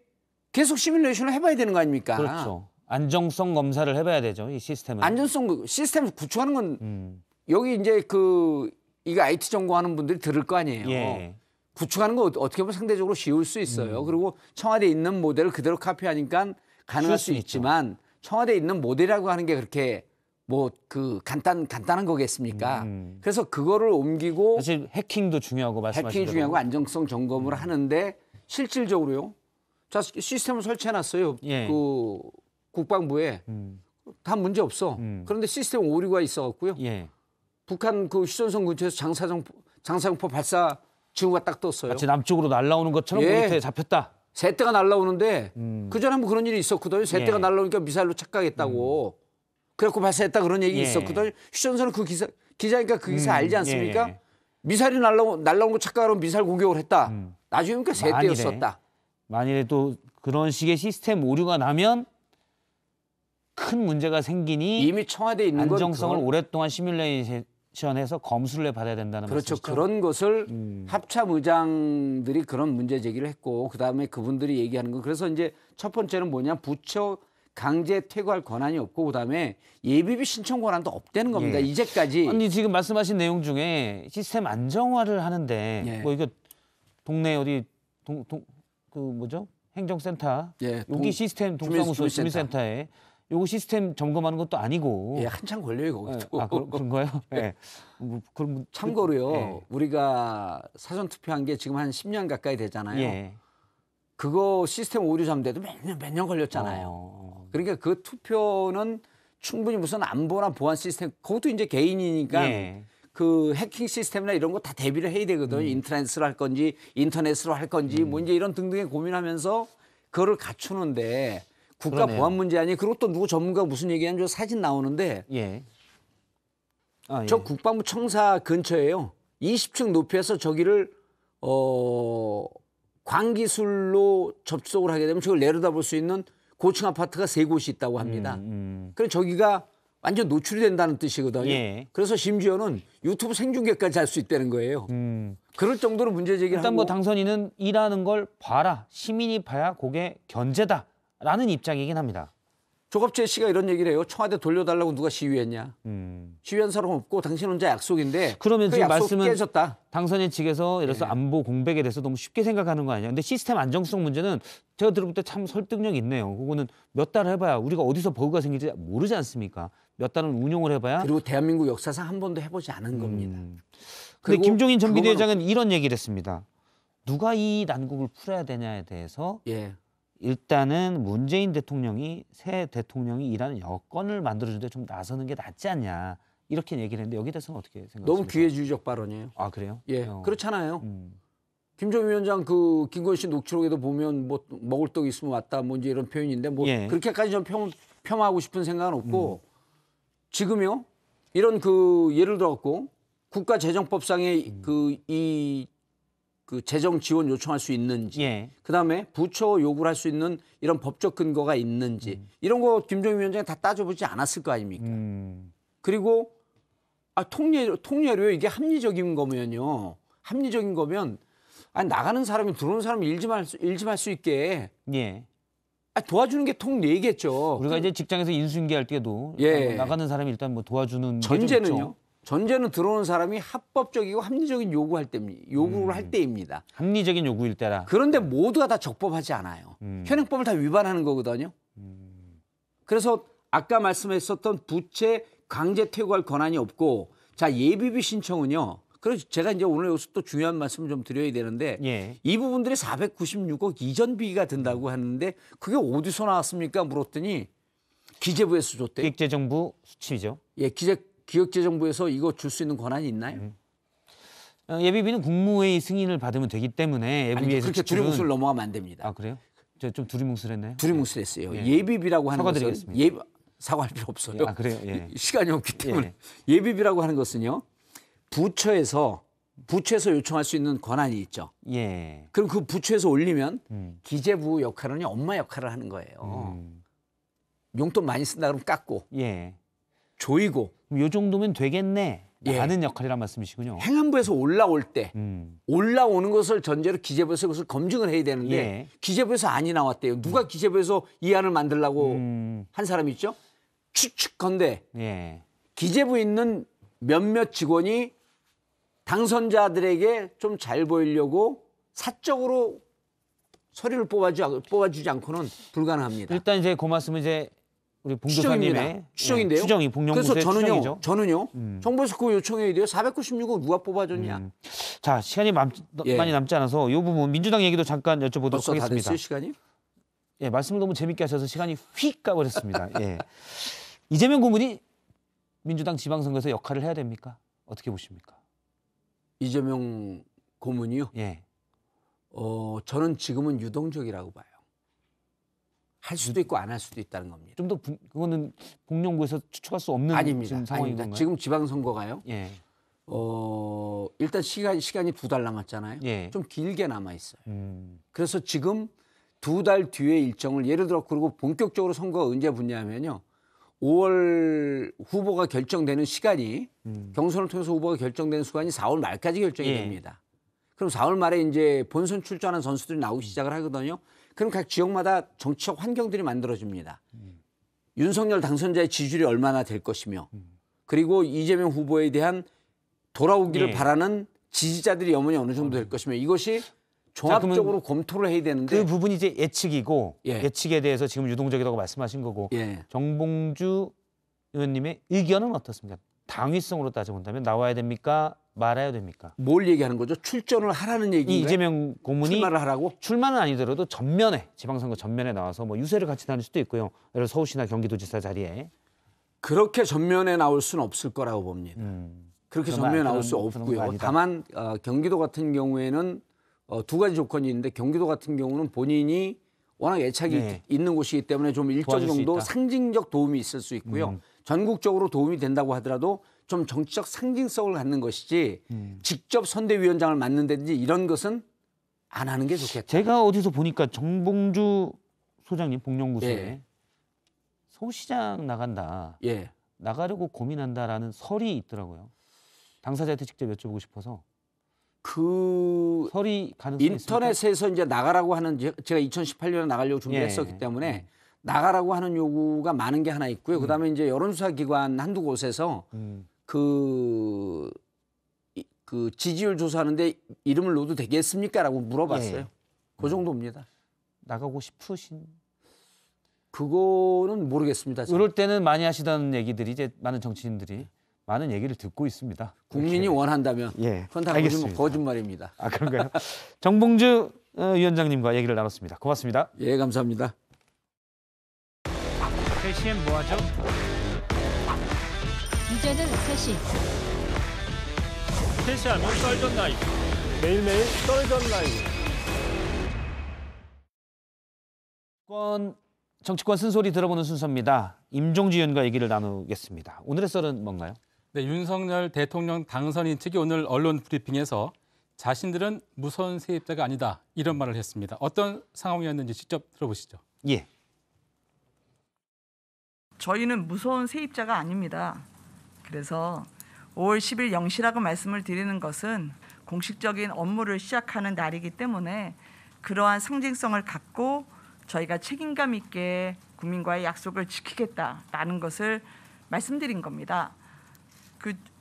계속 시뮬레이션을 해봐야 되는 거 아닙니까? 그렇죠. 안정성 검사를 해봐야 되죠. 이 시스템은. 안전성 시스템을 구축하는 건 여기 이제 이거 IT 전공하는 분들이 들을 거 아니에요. 예. 구축하는 거 어떻게 보면 상대적으로 쉬울 수 있어요. 그리고 청와대에 있는 모델을 그대로 카피하니까 가능할 수 있지만 청와대에 있는 모델이라고 하는 게 그렇게 간단한 거겠습니까? 그래서 그거를 옮기고 사실 해킹도 중요하고 말씀하신 해킹이 중요하고 안정성 점검을 하는데 실질적으로요. 자, 시스템을 설치해놨어요. 예. 국방부에 다 문제 없어. 그런데 시스템 오류가 있어갖고요. 예. 북한 휴전선 근처에서 장사정포 발사 징후가 딱 떴어요. 마치 남쪽으로 날아오는 것처럼 모니터에 잡혔다. 새떼가 날아오는데 그전에 한번 그런 일이 있었거든요. 새떼가 날아오니까 미사일로 착각했다고. 그래갖고 발사했다 그런 얘기 있었거든요. 휴전선은 그 기자니까 그 기사 알지 않습니까? 미사일이 날아온 거 착각하면 미사일 공격을 했다. 나중에 보니까 새떼였었다. 만일에 또 그런 식의 시스템 오류가 나면 큰 문제가 생기니 이미 청와대에 있는 안정성을 오랫동안 시뮬레이션해서 검수를 받아야 된다는 그렇죠. 말씀이시죠? 그런 것을 합참의장들이 그런 문제 제기를 했고 그다음에 그분들이 얘기하는 거 그래서 이제 첫 번째는 뭐냐 부처 강제 퇴거할 권한이 없고 그다음에 예비비 신청 권한도 없다는 겁니다. 이제까지. 아니 지금 말씀하신 내용 중에 시스템 안정화를 하는데 뭐 이거 동네 어디 그 뭐죠? 행정센터 여기 시스템 동사무소 주민센터에 요거 시스템 점검하는 것도 아니고. 예, 한참 걸려요 거기도. 아 그런 거요? 예. 그럼 참고로요. 우리가 사전 투표한 게 지금 한 10년 가까이 되잖아요. 그거 시스템 오류 잠대도 몇 년 걸렸잖아요. 그러니까 그 투표는 충분히 무슨 안보나 보안 시스템 그것도 이제 개인이니까 그 해킹 시스템이나 이런 거 다 대비를 해야 되거든요. 인터넷으로 할 건지 인터넷으로 할 건지 뭐 이제 이런 등등의 고민하면서 그거를 갖추는데 국가 보안 문제 아니 그리고 또 누구 전문가 무슨 얘기하는 저 사진 나오는데 저 국방부 청사 근처에요. 20층 높이에서 저기를 광기술로 접속을 하게 되면 저걸 내려다볼 수 있는 고층 아파트가 3곳이 있다고 합니다. 그래서 저기가 완전 노출이 된다는 뜻이거든요. 그래서 심지어는 유튜브 생중계까지 할 수 있다는 거예요. 그럴 정도로 문제 제기를 일단 하고. 뭐 당선인은 일하는 걸 봐라. 시민이 봐야 그게 견제다라는 입장이긴 합니다. 조갑재 씨가 이런 얘기를 해요. 청와대 돌려달라고 누가 시위했냐. 시위한 사람 없고 당신 혼자 약속인데 그러면 그 지금 약속 말씀은 깨졌다. 당선인 측에서 예를 들어서 안보 공백에 대해서 너무 쉽게 생각하는 거 아니야. 근데 시스템 안정성 문제는 제가 들어볼 때 참 설득력 있네요. 그거는 몇 달 해봐야 우리가 어디서 버그가 생길지 모르지 않습니까? 몇 달은 운용을 해봐야. 그리고 대한민국 역사상 한 번도 해보지 않은 겁니다. 근데 김종인 전 비대위원장은 이런 얘기를 했습니다. 누가 이 난국을 풀어야 되냐에 대해서 일단은 문재인 대통령이 새 대통령이 일하는 여건을 만들어주는데 좀 나서는 게 낫지 않냐 이렇게 얘기를 했는데 여기에 대해서는 어떻게 생각하십니까? 너무 기회주의적 발언이에요. 아 그래요? 예, 그렇잖아요. 김종인 위원장 그 김건희 씨 녹취록에도 보면 뭐 먹을 떡 있으면 왔다 뭐 이제 이런 표현인데 뭐 그렇게까지 좀 폄하하고 싶은 생각은 없고 지금요 이런 그 예를 들어갖고 국가재정법상의 그 재정 지원 요청할 수 있는지, 그다음에 부처 요구를 할 수 있는 이런 법적 근거가 있는지 이런 거 김종인 위원장이 다 따져보지 않았을 거 아닙니까? 그리고 통례료 이게 합리적인 거면요, 합리적인 거면 아니 나가는 사람이 들어오는 사람이 일심할 수 있게 도와주는 게 통례겠죠. 우리가 이제 직장에서 인수인계할 때도 나가는 사람이 일단 뭐 도와주는 전제는요. 전제는 들어오는 사람이 합법적이고 합리적인 요구를 할 때입니다. 합리적인 요구일 때라. 그런데 모두가 다 적법하지 않아요. 현행법을 다 위반하는 거거든요. 그래서 아까 말씀했었던 부채 강제 퇴거할 권한이 없고, 자 예비비 신청은요. 그래서 제가 이제 오늘 여기서 또 중요한 말씀을 좀 드려야 되는데 이 부분들이 496억 이전비가 든다고 하는데 그게 어디서 나왔습니까? 물었더니 기재부에서 줬대요. 기획재정부 수치죠. 기획재정부에서 이거 줄 수 있는 권한이 있나요? 예비비는 국무회의 승인을 받으면 되기 때문에 예비비에서 그렇게 두리뭉술 넘어가면 안 됩니다. 아 그래요? 저 좀 두리뭉술했나요? 두리뭉술했어요. 예비비라고 하는 것은 사과할 필요 없어요. 아, 그래요? 예. 시간이 없기 때문에. 예비비라고 하는 것은요. 부처에서 요청할 수 있는 권한이 있죠. 예. 그럼 그 부처에서 올리면 기재부 역할은 엄마 역할을 하는 거예요. 용돈 많이 쓴다 그러면 깎고 예. 조이고. 요 정도면 되겠네. 예. 라는 역할이란 말씀이시군요. 행안부에서 올라올 때 올라오는 것을 전제로 기재부에서 그것을 검증을 해야 되는데 예. 기재부에서 안이 나왔대요. 누가 기재부에서 이 안을 만들려고 한 사람이 있죠? 추측컨대 예. 기재부에 있는 몇몇 직원이 당선자들에게 좀 잘 보이려고 사적으로 서류를 뽑아주지 않고는 불가능합니다. 일단 이제 그 말씀은 이제 우리 봉도사님의 추정인데요. 추정이 복령부서의 그래서 추정이죠. 저는요. 정부에서 그거 요청해야 돼요. 496억 누가 뽑아줬냐. 자, 시간이 많이 남지 않아서 이 부분 민주당 얘기도 잠깐 여쭤보도록 벌써 하겠습니다. 다 됐어요, 시간이? 예, 말씀을 너무 재밌게 하셔서 시간이 휙 가버렸습니다. 예. 이재명 고문이 민주당 지방선거에서 역할을 해야 됩니까? 어떻게 보십니까? 이재명 고문이요? 예. 저는 지금은 유동적이라고 봐요. 할 수도 있고 안 할 수도 있다는 겁니다. 좀 더 그거는 복령부에서 추측할 수 없는 아닙니다. 지금 상황인 아닙니다. 건가요? 지금 지방선거가요. 예. 일단 시간이 2달 남았잖아요. 예. 좀 길게 남아 있어요. 그래서 지금 2달 뒤에 일정을 예를 들어 그리고 본격적으로 선거가 언제 붙냐면요. 5월 후보가 결정되는 시간이 경선을 통해서 후보가 결정되는 시간이 4월 말까지 결정이 예. 됩니다. 그럼 4월 말에 이제 본선 출전한 선수들이 나오기 시작을 하거든요. 그럼 각 지역마다 정치적 환경들이 만들어집니다. 윤석열 당선자의 지지율이 얼마나 될 것이며 그리고 이재명 후보에 대한 돌아오기를 예. 바라는 지지자들이 여론이 어느 정도 될 것이며 이것이 종합적으로 검토를 해야 되는데 그 부분이 이제 예측이고 예. 예측에 대해서 지금 유동적이라고 말씀하신 거고 예. 정봉주 의원님의 의견은 어떻습니까? 당위성으로 따져본다면 나와야 됩니까? 말아야 됩니까? 뭘 얘기하는 거죠? 출전을 하라는 이 얘기인가요? 이재명 고문이 출마를 하라고? 출마는 아니더라도 전면에 지방선거 전면에 나와서 뭐 유세를 같이 다닐 수도 있고요. 예를 들어 서울시나 경기도지사 자리에 그렇게 전면에 나올 수는 없을 거라고 봅니다. 그렇게 전면에 나올 수 없고요. 다만 경기도 같은 경우에는 두 가지 조건이 있는데 경기도 같은 경우는 본인이 워낙 애착이 네. 있는 곳이기 때문에 좀 일정 도와줄 수 정도 있다. 상징적 도움이 있을 수 있고요. 전국적으로 도움이 된다고 하더라도 좀 정치적 상징성을 갖는 것이지 직접 선대위원장을 맡는다든지 이런 것은 안 하는 게 좋겠다. 제가 어디서 보니까 정봉주 소장님 복령구소에 예. 서울시장 나간다. 예. 나가려고 고민한다라는 설이 있더라고요. 당사자한테 직접 여쭤보고 싶어서. 그 설이 가능성이 인터넷에서 이제 나가라고 하는 제가 2018년에 나가려고 준비했었기 예. 때문에 나가라고 하는 요구가 많은 게 하나 있고요. 그다음에 이제 여론조사 기관 한두 곳에서 그 지지율 조사하는데 이름을 넣어도 되겠습니까라고 물어봤어요. 예. 그 정도입니다. 나가고 싶으신? 그거는 모르겠습니다. 이럴 때는 많이 하시던 얘기들이 이제 많은 정치인들이 많은 얘기를 듣고 있습니다. 국민이 이렇게. 원한다면 예. 그건 다 알겠습니다. 거짓말입니다. 아 그런가요? 정봉주 위원장님과 얘기를 나눴습니다. 고맙습니다. 예, 감사합니다. 3시엔 뭐하죠? 이제는 3시. 3시 하면 썰전 라이브. 매일매일 썰전 라이브. 정치권 쓴소리 들어보는 순서입니다. 임종주 의원과 얘기를 나누겠습니다. 오늘의 썰은 뭔가요? 네, 윤석열 대통령 당선인 측이 오늘 언론 브리핑에서 자신들은 무서운 세입자가 아니다 이런 말을 했습니다. 어떤 상황이었는지 직접 들어보시죠. 예. 저희는 무서운 세입자가 아닙니다. 그래서 5월 10일 0시라고 말씀을 드리는 것은 공식적인 업무를 시작하는 날이기 때문에 그러한 상징성을 갖고 저희가 책임감 있게 국민과의 약속을 지키겠다라는 것을 말씀드린 겁니다.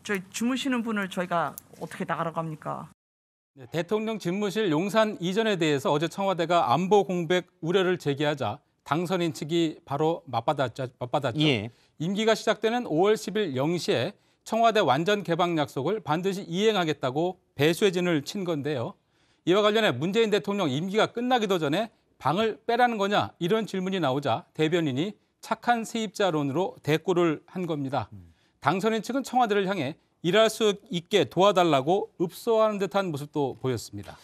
저희 주무시는 분을 저희가 어떻게 나가라고 합니까? 네, 대통령 집무실 용산 이전에 대해서 어제 청와대가 안보 공백 우려를 제기하자 당선인 측이 바로 맞받았죠. 예. 임기가 시작되는 5월 10일 0시에 청와대 완전 개방 약속을 반드시 이행하겠다고 배수의 진을 친 건데요. 이와 관련해 문재인 대통령 임기가 끝나기도 전에 방을 빼라는 거냐 이런 질문이 나오자 대변인이 착한 세입자론으로 대꾸를 한 겁니다. 당선인 측은 청와대를 향해 일할 수 있게 도와달라고 읍소하는 듯한 모습도 보였습니다.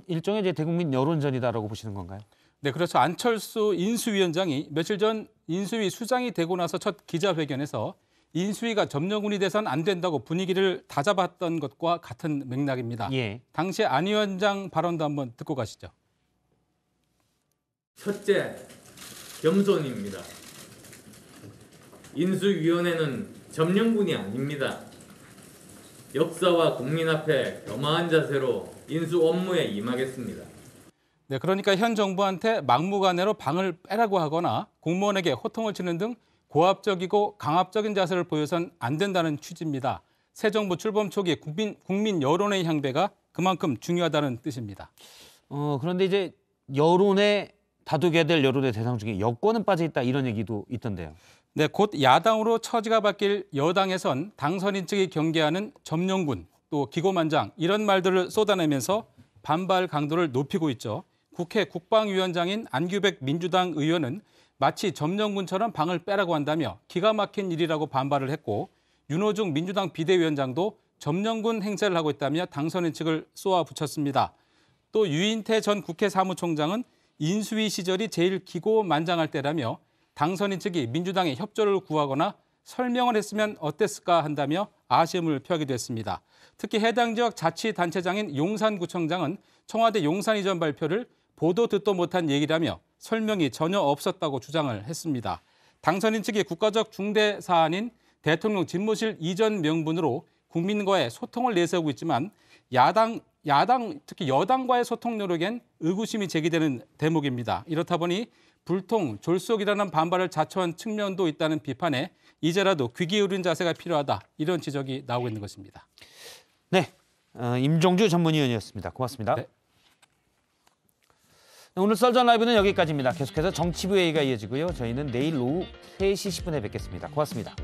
일종의 이제 대국민 여론전이다라고 보시는 건가요? 네, 그렇죠. 안철수 인수위원장이 며칠 전 인수위 수장이 되고 나서 첫 기자회견에서 인수위가 점령군이 돼선 안 된다고 분위기를 다잡았던 것과 같은 맥락입니다. 예. 당시 안 위원장 발언도 한번 듣고 가시죠. 첫째, 겸손입니다. 인수위원회는 점령군이 아닙니다. 역사와 국민 앞에 겸허한 자세로 인수 업무에 임하겠습니다. 네, 그러니까 현 정부한테 막무가내로 방을 빼라고 하거나 공무원에게 호통을 치는 등 고압적이고 강압적인 자세를 보여선 안 된다는 취지입니다. 새 정부 출범 초기 국민 여론의 향배가 그만큼 중요하다는 뜻입니다. 그런데 이제 여론에 다투게 될 여론의 대상 중에 여권은 빠져 있다 이런 얘기도 있던데요. 네, 곧 야당으로 처지가 바뀔 여당에선 당선인 측이 경계하는 점령군, 또 기고만장 이런 말들을 쏟아내면서 반발 강도를 높이고 있죠. 국회 국방위원장인 안규백 민주당 의원은 마치 점령군처럼 방을 빼라고 한다며 기가 막힌 일이라고 반발을 했고, 윤호중 민주당 비대위원장도 점령군 행세를 하고 있다며 당선인 측을 쏘아붙였습니다. 또 유인태 전 국회 사무총장은 인수위 시절이 제일 기고만장할 때라며 당선인 측이 민주당의 협조를 구하거나 설명을 했으면 어땠을까 한다며 아쉬움을 표하기도 했습니다. 특히 해당 지역 자치단체장인 용산구청장은 청와대 용산 이전 발표를 보도 듣도 못한 얘기라며 설명이 전혀 없었다고 주장을 했습니다. 당선인 측이 국가적 중대 사안인 대통령 집무실 이전 명분으로 국민과의 소통을 내세우고 있지만 야당 특히 여당과의 소통 노력엔 의구심이 제기되는 대목입니다. 이렇다 보니 불통, 졸속이라는 반발을 자초한 측면도 있다는 비판에 이제라도 귀 기울인 자세가 필요하다 이런 지적이 나오고 있는 것입니다. 네, 임종주 전문위원이었습니다. 고맙습니다. 네. 오늘 썰전 라이브는 여기까지입니다. 계속해서 정치부 회의가 이어지고요. 저희는 내일 오후 3시 10분에 뵙겠습니다. 고맙습니다.